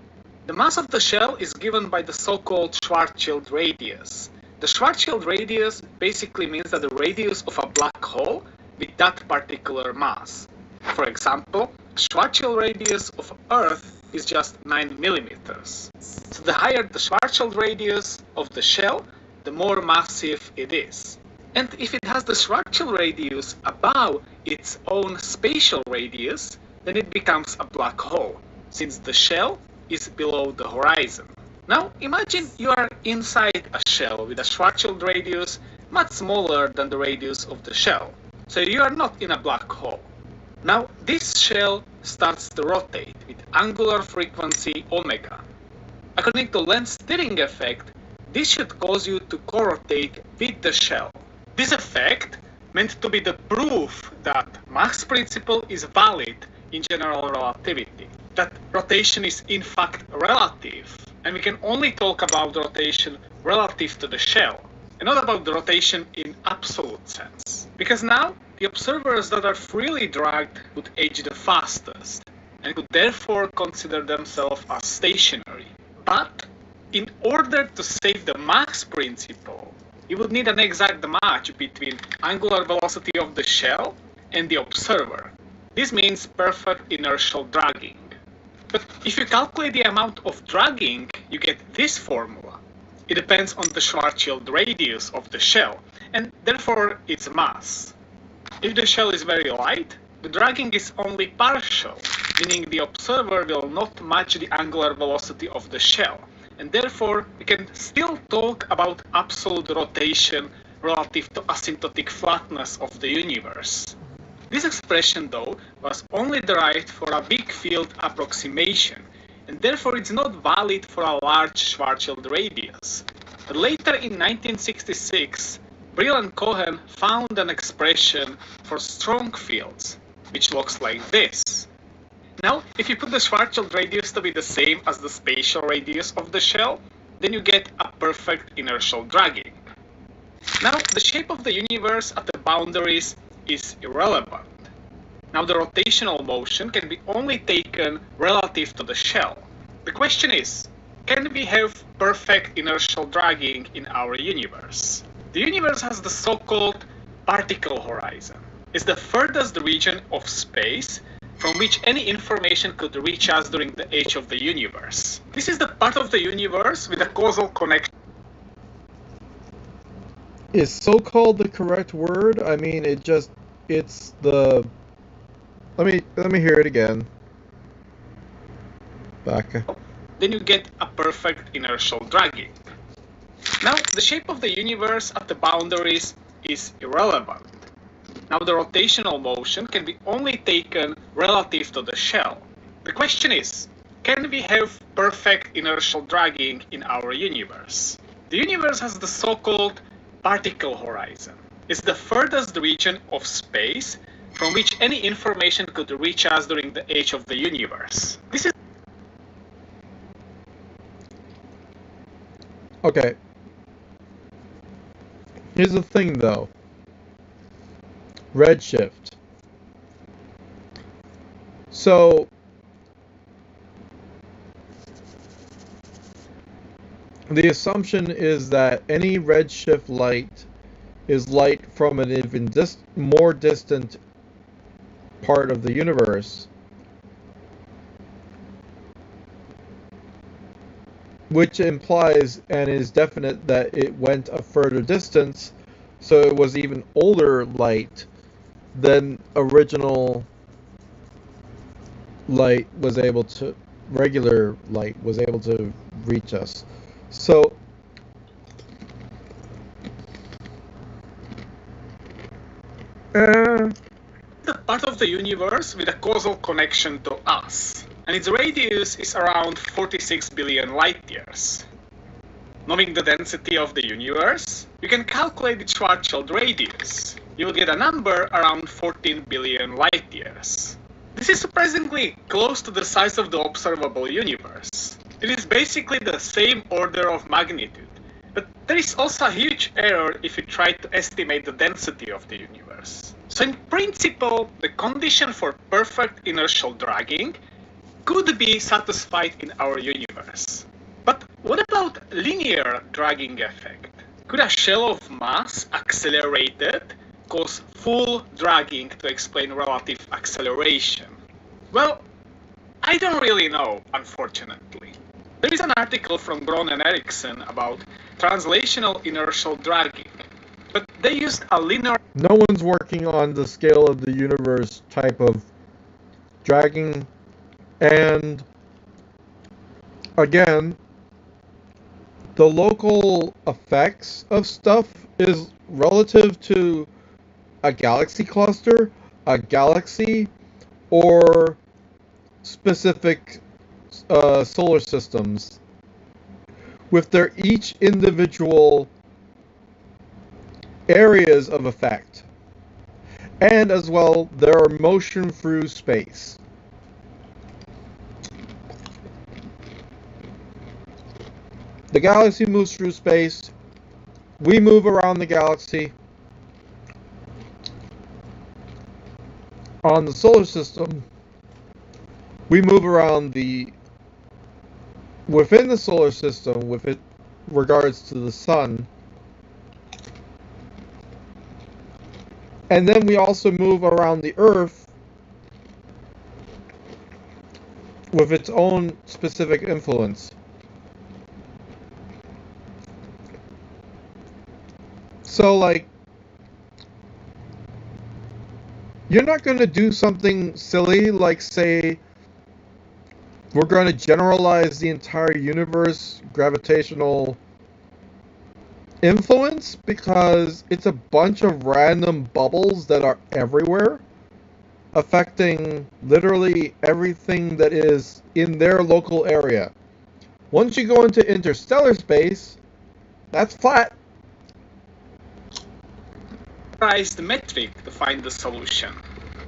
The mass of the shell is given by the so-called Schwarzschild radius. The Schwarzschild radius basically means that the radius of a black hole with that particular mass. For example, Schwarzschild radius of Earth is just 9 millimeters. So the higher the Schwarzschild radius of the shell, the more massive it is. And if it has the Schwarzschild radius above its own spatial radius, then it becomes a black hole, since the shell is below the horizon. Now imagine you are inside a shell with a Schwarzschild radius much smaller than the radius of the shell. So you are not in a black hole. Now this shell starts to rotate with angular frequency omega. According to lens-tearing effect, this should cause you to co-rotate with the shell. This effect meant to be the proof that Mach's principle is valid in general relativity, that rotation is in fact relative, and we can only talk about rotation relative to the shell, and not about the rotation in absolute sense. Because now, the observers that are freely dragged would age the fastest, and could therefore consider themselves as stationary. But, in order to save the Mach's principle, you would need an exact match between angular velocity of the shell and the observer. This means perfect inertial dragging. But if you calculate the amount of dragging, you get this formula. It depends on the Schwarzschild radius of the shell, and therefore its mass. If the shell is very light, the dragging is only partial, meaning the observer will not match the angular velocity of the shell, and therefore we can still talk about absolute rotation relative to asymptotic flatness of the universe. This expression, though, was only derived for a big field approximation, and therefore it's not valid for a large Schwarzschild radius. But later in 1966, Brill and Cohen found an expression for strong fields, which looks like this. Now, if you put the Schwarzschild radius to be the same as the spatial radius of the shell, then you get a perfect inertial dragging. Now, the shape of the universe at the boundaries is irrelevant. Now, the rotational motion can be only taken relative to the shell. The question is, can we have perfect inertial dragging in our universe? The universe has the so-called particle horizon. It's the furthest region of space from which any information could reach us during the age of the universe. This is the part of the universe with a causal connection. Is so-called the correct word? I mean, it's the... Let me hear it again. Back. Then you get a perfect inertial dragging. Now, the shape of the universe at the boundaries is irrelevant. Now, the rotational motion can be only taken relative to the shell. The question is, can we have perfect inertial dragging in our universe? The universe has the so-called particle horizon. It's the furthest region of space from which any information could reach us during the age of the universe. This is... Okay. Here's the thing, though. Redshift. So, the assumption is that any redshift light is light from an even more distant part of the universe, which implies and is definite that it went a further distance, so it was even older light than original regular light was able to reach us. So The part of the universe with a causal connection to us, and its radius is around 46 billion light years. Knowing the density of the universe, you can calculate its Schwarzschild radius. You will get a number around 14 billion light years. This is surprisingly close to the size of the observable universe. It is basically the same order of magnitude, but there is also a huge error if you try to estimate the density of the universe. So in principle, the condition for perfect inertial dragging could be satisfied in our universe. But what about linear dragging effect? Could a shell of mass accelerated cause full dragging to explain relative acceleration? Well, I don't really know, unfortunately. There is an article from Braun and Ericsson about translational inertial dragging, but they used a linear... No one's working on the scale of the universe type of dragging, and again, the local effects of stuff is relative to a galaxy cluster, a galaxy, or specific solar systems with their each individual areas of effect. And as well, there are motion through space. The galaxy moves through space. We move around the galaxy. On the solar system, we move around within the solar system with it regards to the sun. And then we also move around the Earth with its own specific influence. So, like, you're not going to do something silly like, say, we're going to generalize the entire universe gravitational influence, because it's a bunch of random bubbles that are everywhere, affecting literally everything that is in their local area. Once you go into interstellar space, that's flat. The metric to find the solution.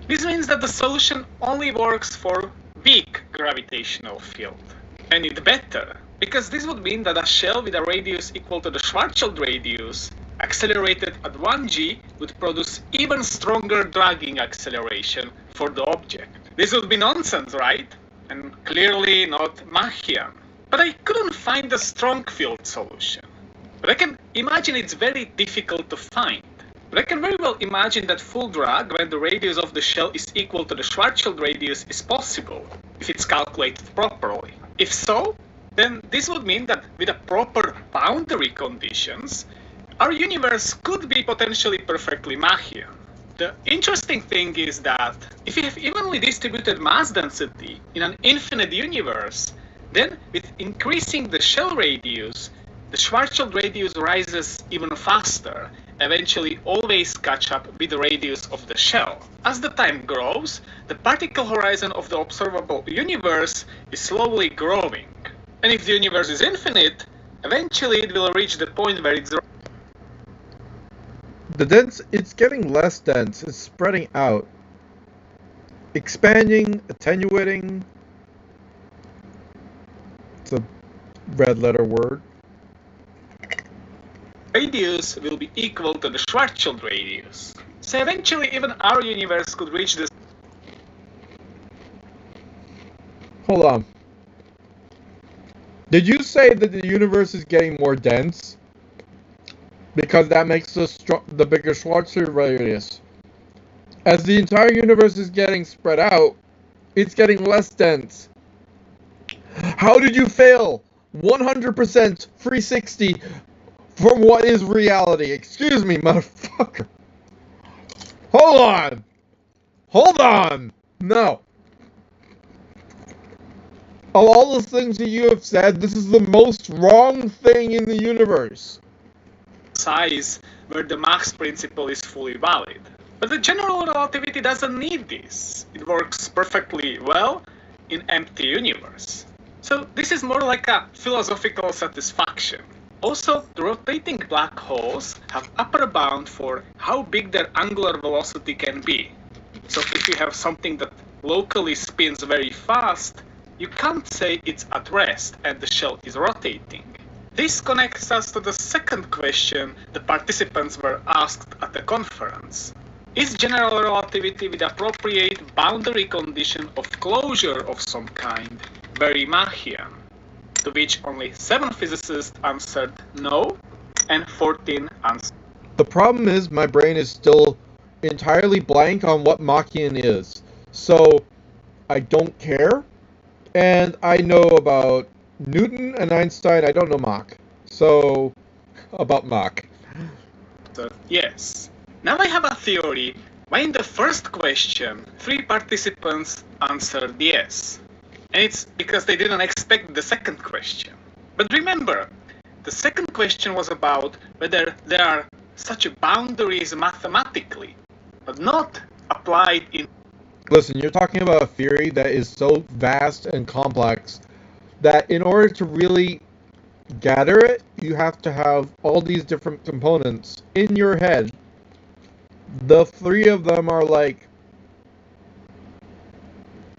This means that the solution only works for weak gravitational field. And it's better, because this would mean that a shell with a radius equal to the Schwarzschild radius accelerated at 1g would produce even stronger dragging acceleration for the object. This would be nonsense, right? And clearly not Machian. But I couldn't find a strong field solution. But I can imagine it's very difficult to find. But I can very well imagine that full drag when the radius of the shell is equal to the Schwarzschild radius is possible, if it's calculated properly. If so, then this would mean that with the proper boundary conditions, our universe could be potentially perfectly Machian. The interesting thing is that if you have evenly distributed mass density in an infinite universe, then with increasing the shell radius, the Schwarzschild radius rises even faster, eventually always catch up with the radius of the shell. As the time grows, the particle horizon of the observable universe is slowly growing. And if the universe is infinite, eventually it will reach the point where it's getting less dense, it's spreading out, expanding, attenuating. It's a red letter word. Radius will be equal to the Schwarzschild radius. So eventually even our universe could reach this. Hold on. Did you say that the universe is getting more dense? Because that makes the bigger Schwarzschild radius. As the entire universe is getting spread out, it's getting less dense. How did you fail? 100% 360 from what is reality. Excuse me, motherfucker. Hold on. No. Of all the things that you have said, this is the most wrong thing in the universe. Size where the Mach's principle is fully valid. But the general relativity doesn't need this. It works perfectly well in empty universe. So this is more like a philosophical satisfaction. Also, the rotating black holes have upper bound for how big their angular velocity can be. So if you have something that locally spins very fast, you can't say it's at rest and the shell is rotating. This connects us to the second question the participants were asked at the conference. Is general relativity with appropriate boundary condition of closure of some kind very Machian? To which only 7 physicists answered no, and 14 answered. The problem is my brain is still entirely blank on what Machian is. So I don't care. And I know about Newton and Einstein. I don't know Mach. So, about Mach. Yes. Now I have a theory why in the first question 3 participants answered yes. And it's because they didn't expect the second question. But remember, the second question was about whether there are such boundaries mathematically, but not applied in. Listen, you're talking about a theory that is so vast and complex that in order to really gather it, you have to have all these different components in your head. The 3 of them are like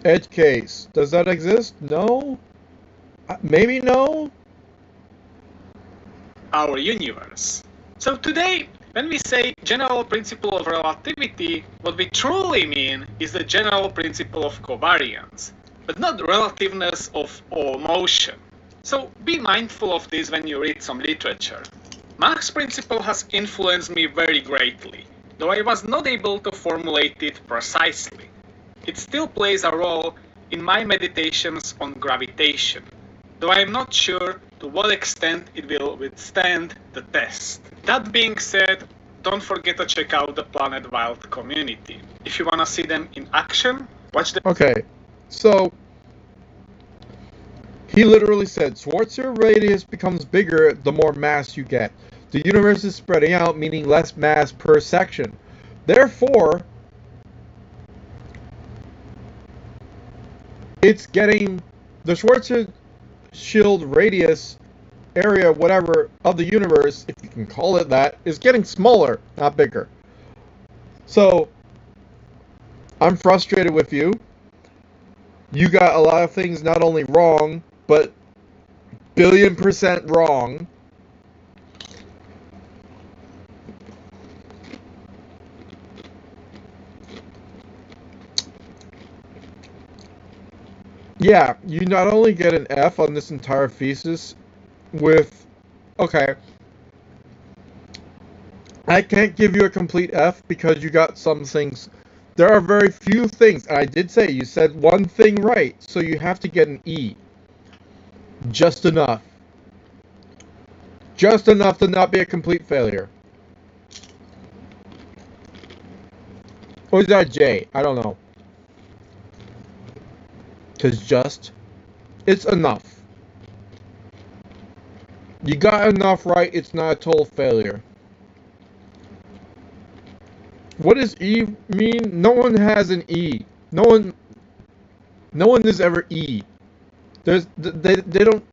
edge case. Does that exist? No? Maybe no? Our universe. So today, when we say general principle of relativity, what we truly mean is the general principle of covariance, but not relativeness of all motion. So be mindful of this when you read some literature. Mach's principle has influenced me very greatly, though I was not able to formulate it precisely. It still plays a role in my meditations on gravitation, though I am not sure to what extent it will withstand the test. That being said, don't forget to check out the Planet Wild community. If you wanna see them in action, watch the. Okay, so he literally said Schwarzschild radius becomes bigger the more mass you get. The universe is spreading out, meaning less mass per section. Therefore, it's getting the Schwarzschild radius area, whatever, of the universe, if you can call it that, is getting smaller, not bigger. So, I'm frustrated with you. You got a lot of things not only wrong, but billion% wrong. Yeah, you not only get an F on this entire thesis with, okay, I can't give you a complete F because you got some things. There are very few things, and I did say you said one thing right, so you have to get an E. Just enough. Just enough to not be a complete failure. Or is that a J? I don't know. Because just, it's enough. You got enough right, it's not a total failure. What does E mean? No one has an E. No one is ever E. They don't.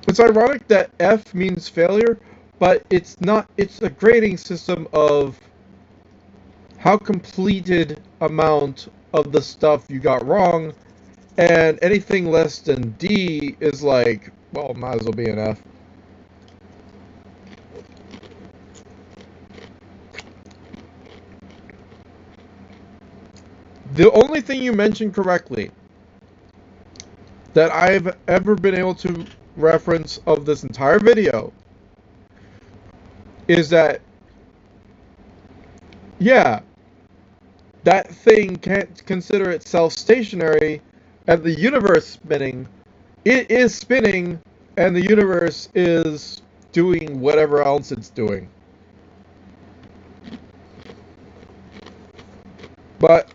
It's ironic that F means failure, but it's not. It's a grading system of how completed amount of the stuff you got wrong, and anything less than D is like, well, might as well be an F. The only thing you mentioned correctly that I've ever been able to reference of this entire video is that, yeah, that thing can't consider itself stationary and the universe spinning. It is spinning and the universe is doing whatever else it's doing. But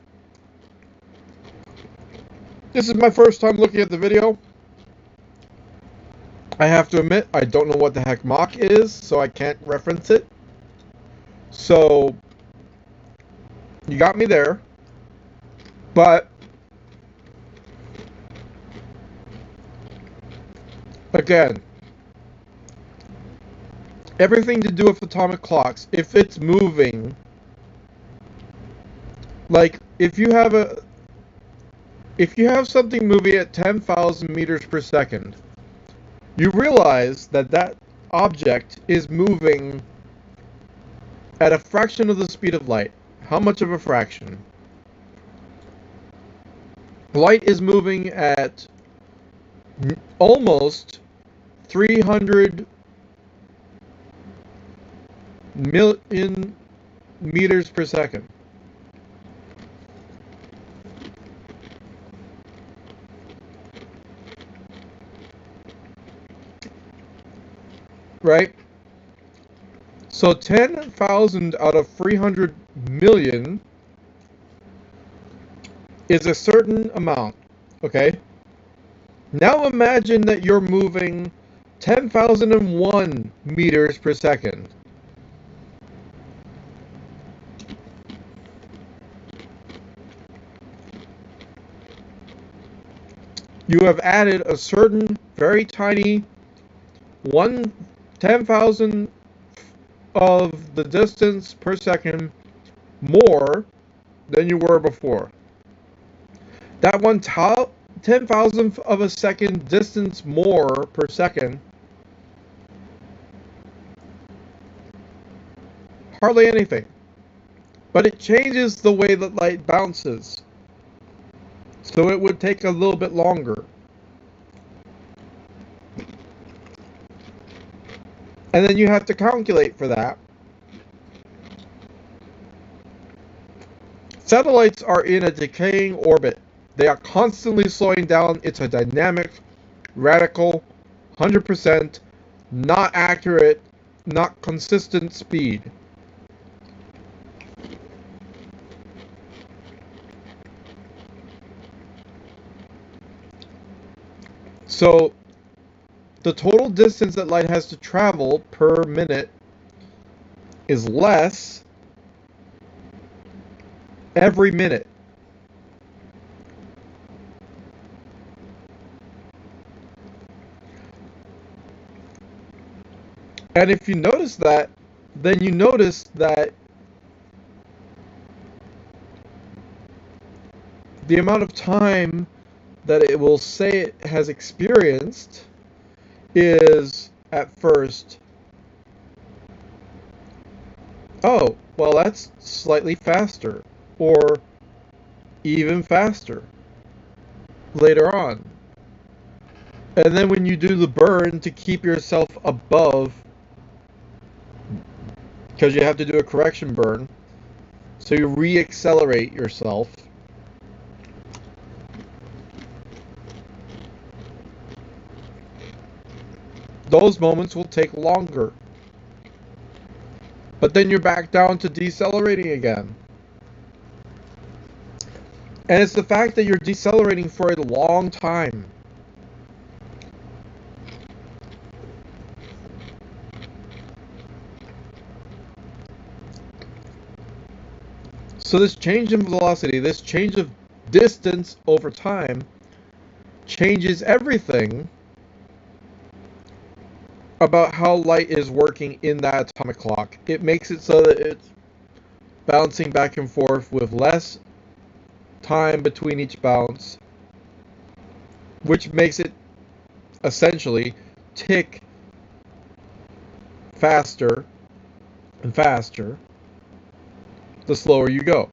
This is my first time looking at the video. I have to admit, I don't know what the heck Mach is, so I can't reference it. So, you got me there. But, again, everything to do with atomic clocks, if it's moving, like, if you have something moving at 10,000 meters per second, you realize that that object is moving at a fraction of the speed of light. How much of a fraction? Light is moving at almost 300 million meters per second. Right? So 10,000 out of 300 million is a certain amount, okay? Now imagine that you're moving 10,001 meters per second. You have added a certain very tiny 10,000 of the distance per second more than you were before. That 10,000th of a second distance more per second, hardly anything. But it changes the way that light bounces. So it would take a little bit longer. And then you have to calculate for that. Satellites are in a decaying orbit. They are constantly slowing down. It's a dynamic, radical, 100% not accurate, not consistent speed. So the total distance that light has to travel per minute is less every minute. And if you notice that, then you notice that the amount of time that it will say it has experienced is at first, oh, well, that's slightly faster, or even faster later on. And then when you do the burn to keep yourself above, because you have to do a correction burn, so you re-accelerate yourself. Those moments will take longer. But then you're back down to decelerating again. And it's the fact that you're decelerating for a long time. So this change in velocity, this change of distance over time, changes everything about how light is working in that atomic clock. It makes it so that it's bouncing back and forth with less time between each bounce, which makes it essentially tick faster and faster the slower you go.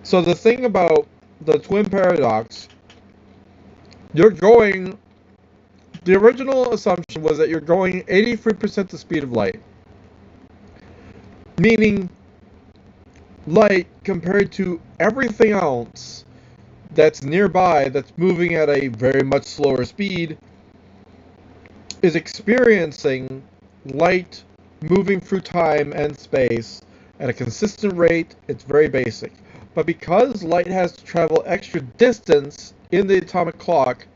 So the thing about the twin paradox, the original assumption was that you're going 83% the speed of light. Meaning, light compared to everything else that's nearby, that's moving at a very much slower speed, is experiencing light moving through time and space at a consistent rate, it's very basic. But because light has to travel extra distance in the atomic clock,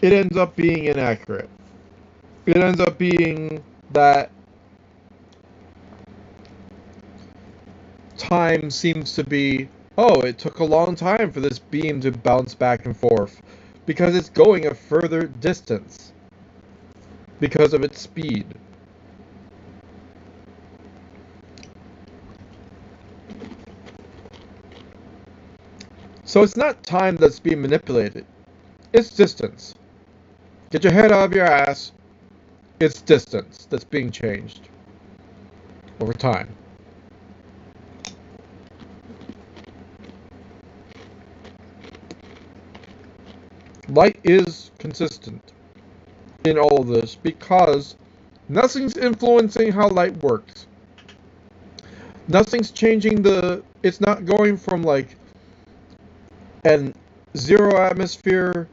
it ends up being inaccurate. It ends up being that time seems to be, oh, it took a long time for this beam to bounce back and forth because it's going a further distance because of its speed. So it's not time that's being manipulated, it's distance. Get your head out of your ass. It's distance that's being changed over time. Light is consistent in all of this because nothing's influencing how light works. Nothing's changing it's not going from like an zero atmosphere,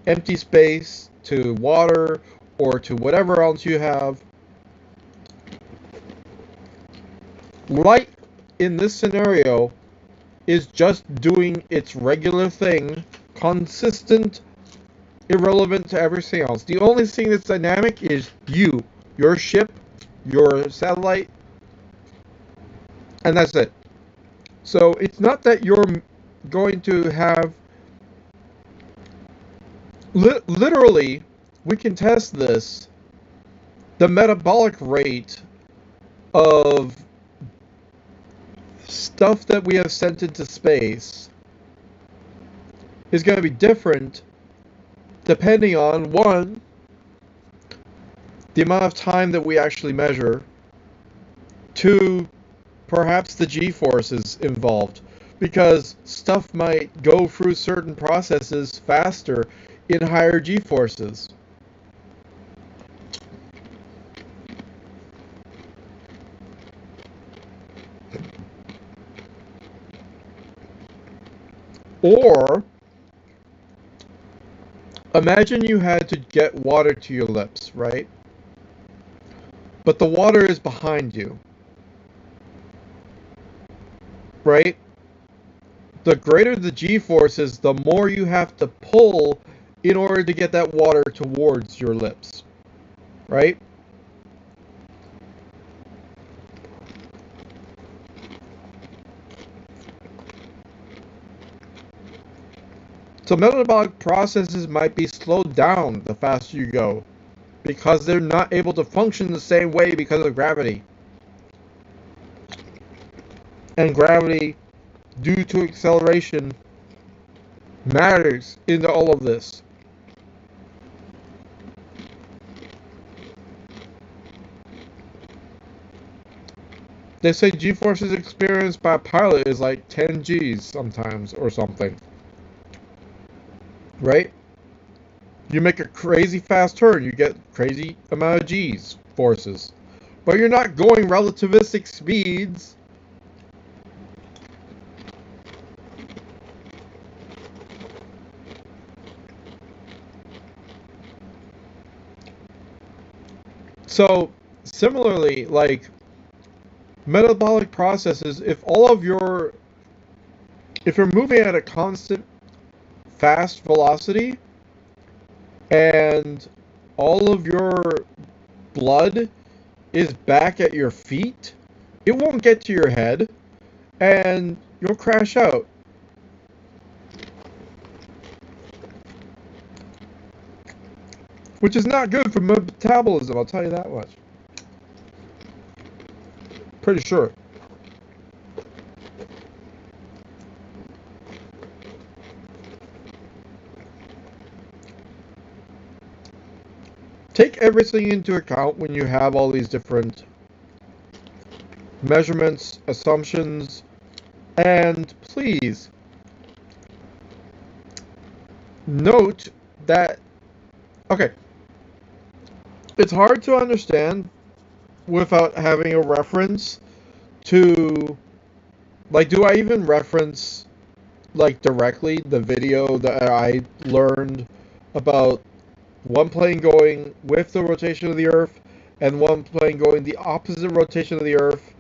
empty space to water or to whatever else you have. Light in this scenario is just doing its regular thing, consistent, irrelevant to everything else. The only thing that's dynamic is you, your ship, your satellite, and that's it. So it's not that you're going to have literally, we can test this, the metabolic rate of stuff that we have sent into space is going to be different depending on, one, the amount of time that we actually measure, two, perhaps the g-forces involved, because stuff might go through certain processes faster in higher g-forces. Or, imagine you had to get water to your lips, right? But the water is behind you, right? The greater the g-forces, the more you have to pull in order to get that water towards your lips, right? So metabolic processes might be slowed down the faster you go because they're not able to function the same way because of gravity. And gravity, due to acceleration, matters into all of this. They say g-forces experienced by a pilot is like 10 g's sometimes or something. Right? You make a crazy fast turn, you get crazy amount of g's forces. But you're not going relativistic speeds. So, similarly, like metabolic processes, if you're moving at a constant fast velocity and all of your blood is back at your feet, it won't get to your head and you'll crash out. Which is not good for metabolism, I'll tell you that much. Pretty sure. Take everything into account when you have all these different measurements, assumptions, and please note that, okay, it's hard to understand without having a reference to, like, do I even reference like directly the video that I learned about one plane going with the rotation of the Earth and one plane going the opposite rotation of the Earth,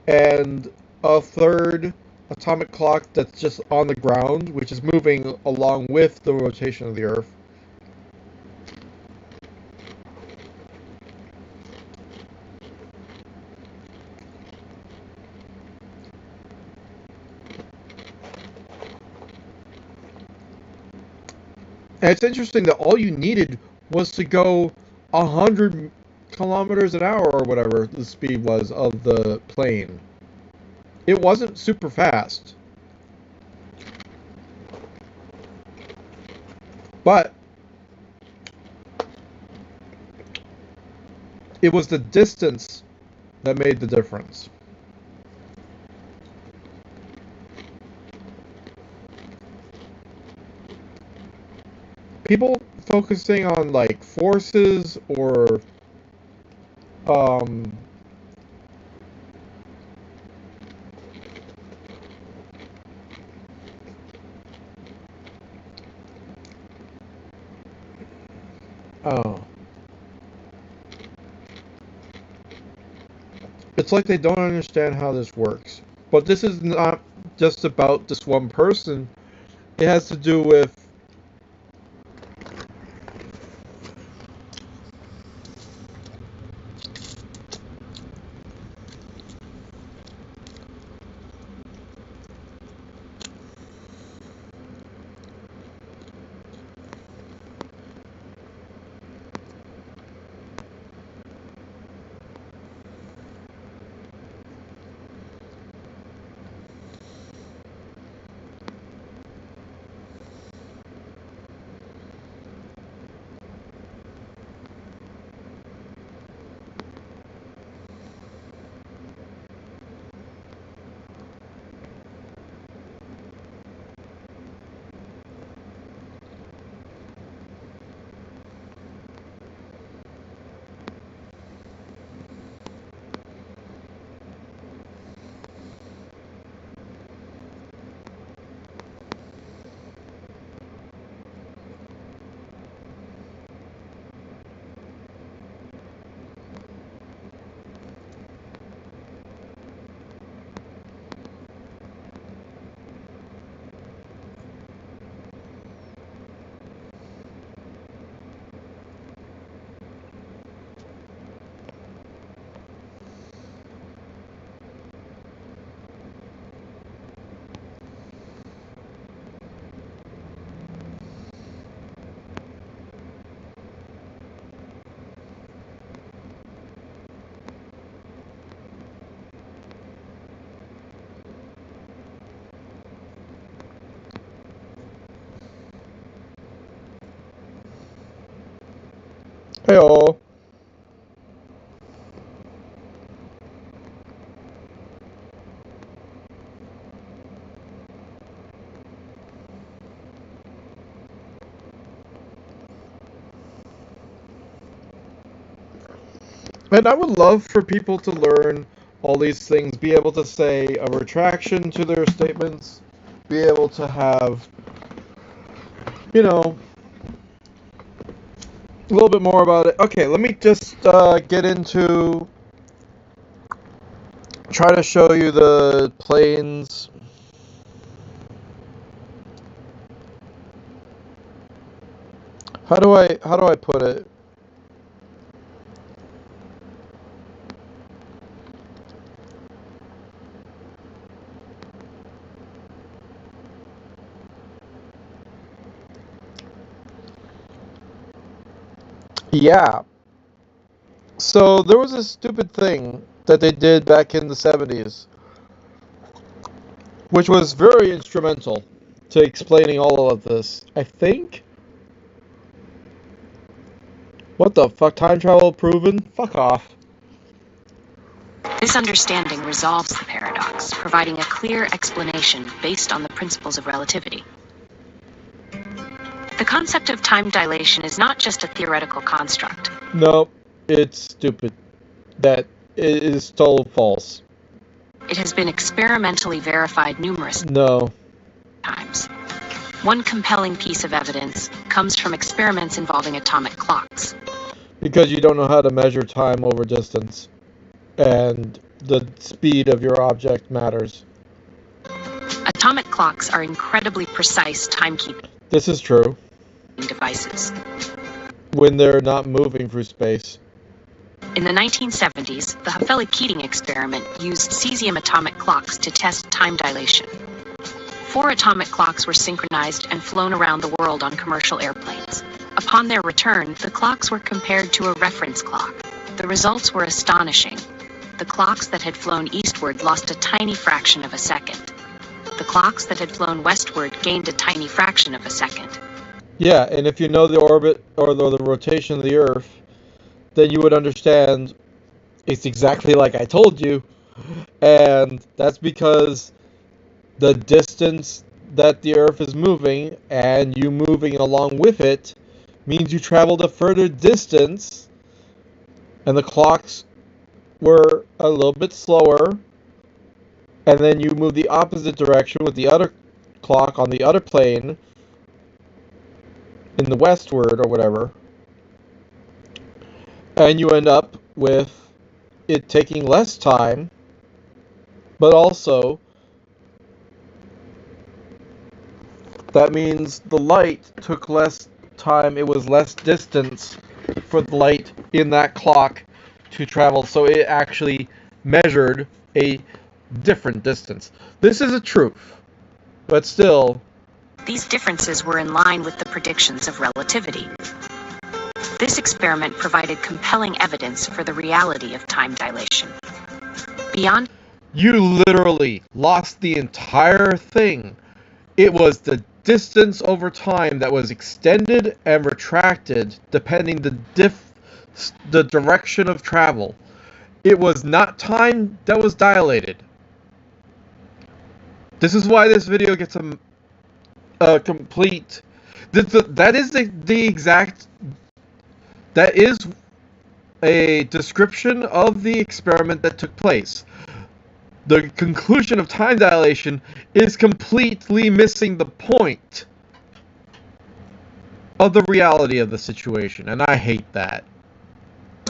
and a third atomic clock that's just on the ground, which is moving along with the rotation of the Earth. And it's interesting that all you needed was to go 100 kilometers an hour or whatever the speed was of the plane. It wasn't super fast. But it was the distance that made the difference. People focusing on like forces or um oh, it's like they don't understand how this works. But this is not just about this one person. It has to do with hey all. And I would love for people to learn all these things, be able to say a retraction to their statements, be able to have, a little bit more about it. Okay, let me just get into, try to show you the planes. How do I put it? Yeah. So there was a stupid thing that they did back in the 70s, which was very instrumental to explaining all of this. I think. What the fuck? Time travel proven? Fuck off. This understanding resolves the paradox, providing a clear explanation based on the principles of relativity. The concept of time dilation is not just a theoretical construct. No, it's stupid. That is total false. It has been experimentally verified numerous No. times. One compelling piece of evidence comes from experiments involving atomic clocks. Because you don't know how to measure time over distance, and the speed of your object matters. Atomic clocks are incredibly precise timekeeping This is true. Devices. When they're not moving through space. In the 1970s, the Hafele-Keating experiment used cesium atomic clocks to test time dilation. 4 atomic clocks were synchronized and flown around the world on commercial airplanes. Upon their return, the clocks were compared to a reference clock. The results were astonishing. The clocks that had flown eastward lost a tiny fraction of a second. The clocks that had flown westward gained a tiny fraction of a second. Yeah, and if you know the orbit or the rotation of the Earth, then you would understand it's exactly like I told you. And that's because the distance that the Earth is moving and you moving along with it means you traveled a further distance, and the clocks were a little bit slower, and then you move the opposite direction with the other clock on the other plane in the westward or whatever, and you end up with it taking less time, but also that means the light took less time, it was less distance for the light in that clock to travel, so it actually measured a different distance. This is a truth, but still, These differences were in line with the predictions of relativity. This experiment provided compelling evidence for the reality of time dilation. Beyond you literally lost the entire thing. It was the distance over time that was extended and retracted depending the direction of travel. It was not time that was dilated. This is why this video gets a complete. That is the exact. That is a description of the experiment that took place. The conclusion of time dilation is completely missing the point of the reality of the situation, and I hate that.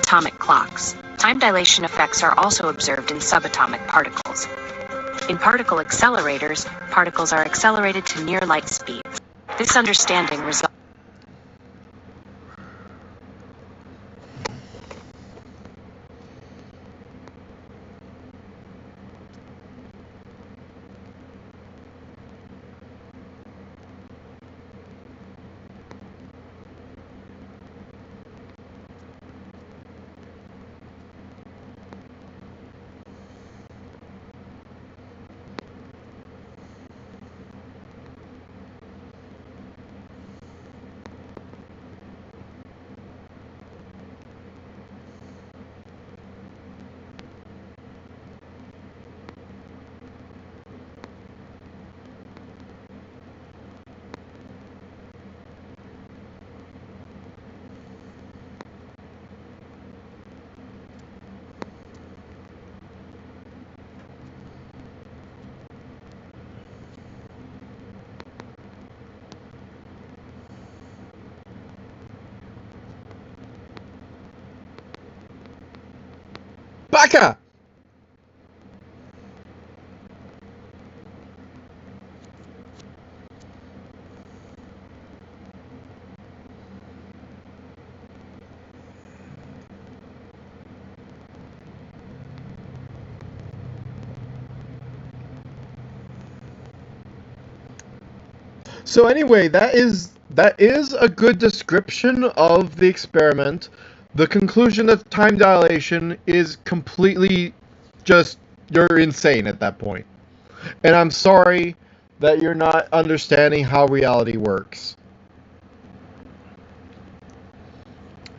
atomic clocks, time dilation effects are also observed in subatomic particles. In particle accelerators, particles are accelerated to near light speeds. This understanding results Baka! So anyway, that is a good description of the experiment. The conclusion of time dilation is completely just you're insane at that point. And I'm sorry that you're not understanding how reality works.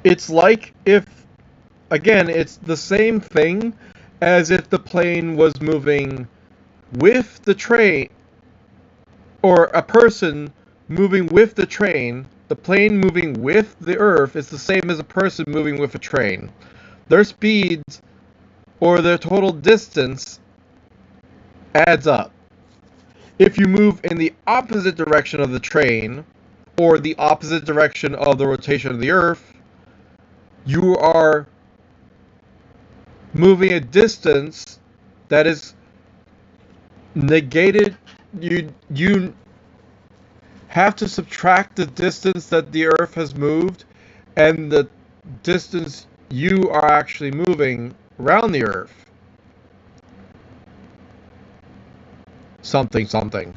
It's like if, again, it's the same thing as if the plane was moving with the train, or a person moving with the train. The plane moving with the Earth is the same as a person moving with a train. Their speeds or their total distance adds up. If you move in the opposite direction of the train, or the opposite direction of the rotation of the Earth, you are moving a distance that is negated. You have to subtract the distance that the Earth has moved and the distance you are actually moving around the Earth. Something, something.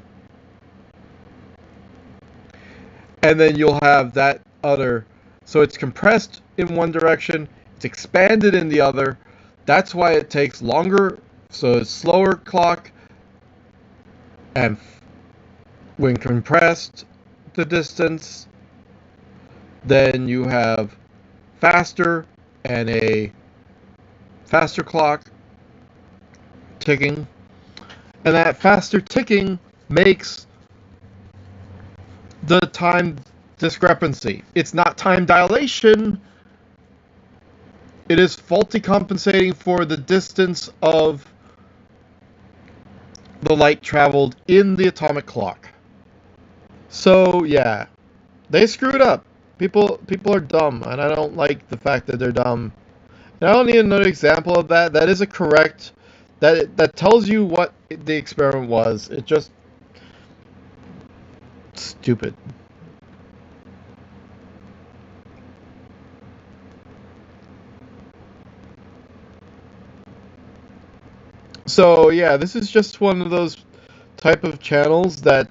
And then you'll have that other. So it's compressed in one direction, it's expanded in the other. That's why it takes longer. So it's slower clock. And when compressed the distance, then you have faster and a faster clock ticking. And that faster ticking makes the time discrepancy. It's not time dilation. It is faulty compensating for the distance of the light traveled in the atomic clock. So yeah, they screwed up. People are dumb, and I don't like the fact that they're dumb. And I don't need another example of that. That is a correct. That tells you what the experiment was. It just stupid. So yeah, this is just one of those type of channels that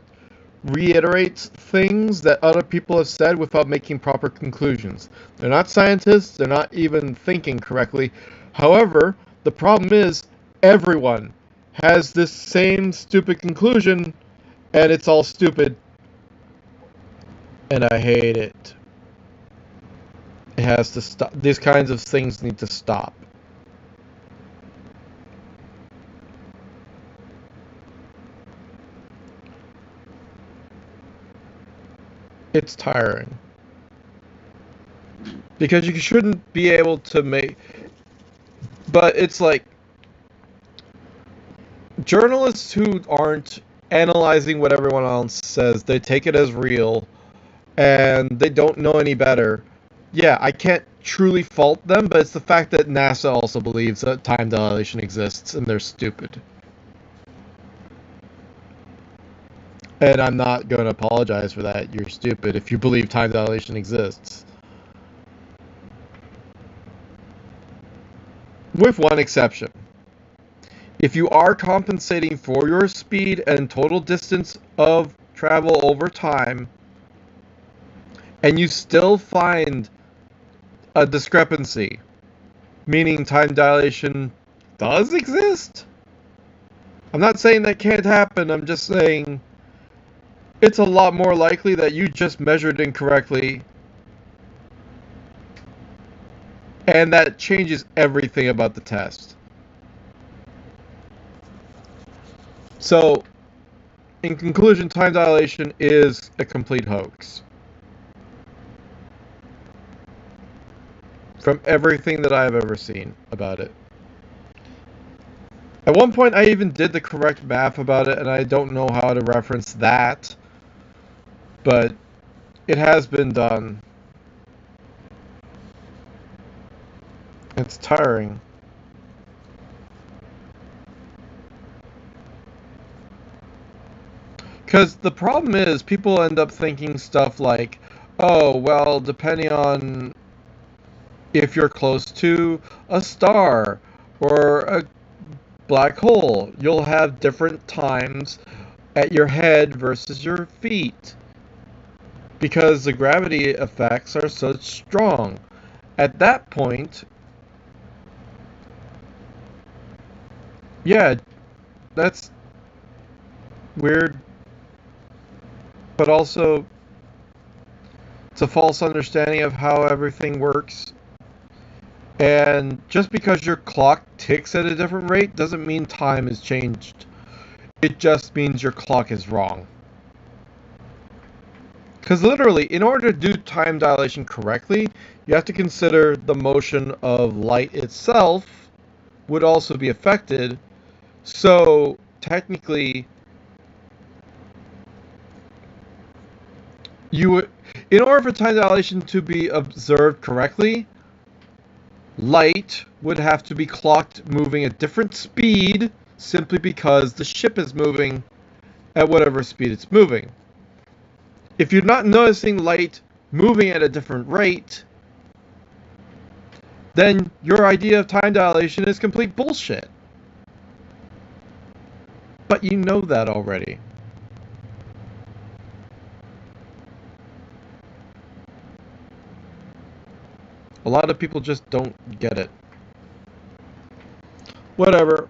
reiterates things that other people have said without making proper conclusions. They're not scientists, they're not even thinking correctly. However, the problem is everyone has this same stupid conclusion, and it's all stupid. And I hate it. It has to stop. These kinds of things need to stop. It's tiring. Because you shouldn't be able to make... But it's like... Journalists who aren't analyzing what everyone else says, they take it as real, and they don't know any better. Yeah, I can't truly fault them, but it's the fact that NASA also believes that time dilation exists, and they're stupid. And I'm not going to apologize for that. You're stupid if you believe time dilation exists. With one exception. If you are compensating for your speed and total distance of travel over time, and you still find a discrepancy, meaning time dilation does exist? I'm not saying that can't happen, I'm just saying it's a lot more likely that you just measured incorrectly, and that changes everything about the test. So, in conclusion, time dilation is a complete hoax. From everything that I've ever seen about it. At one point, I even did the correct math about it, and I don't know how to reference that. But it has been done. It's tiring. Because the problem is, people end up thinking stuff like, oh, well, depending on if you're close to a star or a black hole, you'll have different times at your head versus your feet. Because the gravity effects are so strong. At that point, yeah, that's weird, but also it's a false understanding of how everything works. And just because your clock ticks at a different rate doesn't mean time has changed. It just means your clock is wrong. Because literally, in order to do time dilation correctly, you have to consider the motion of light itself would also be affected. So, technically, In order for time dilation to be observed correctly, light would have to be clocked moving at different speed simply because the ship is moving at whatever speed it's moving. If you're not noticing light moving at a different rate, then your idea of time dilation is complete bullshit. But you know that already. A lot of people just don't get it. Whatever.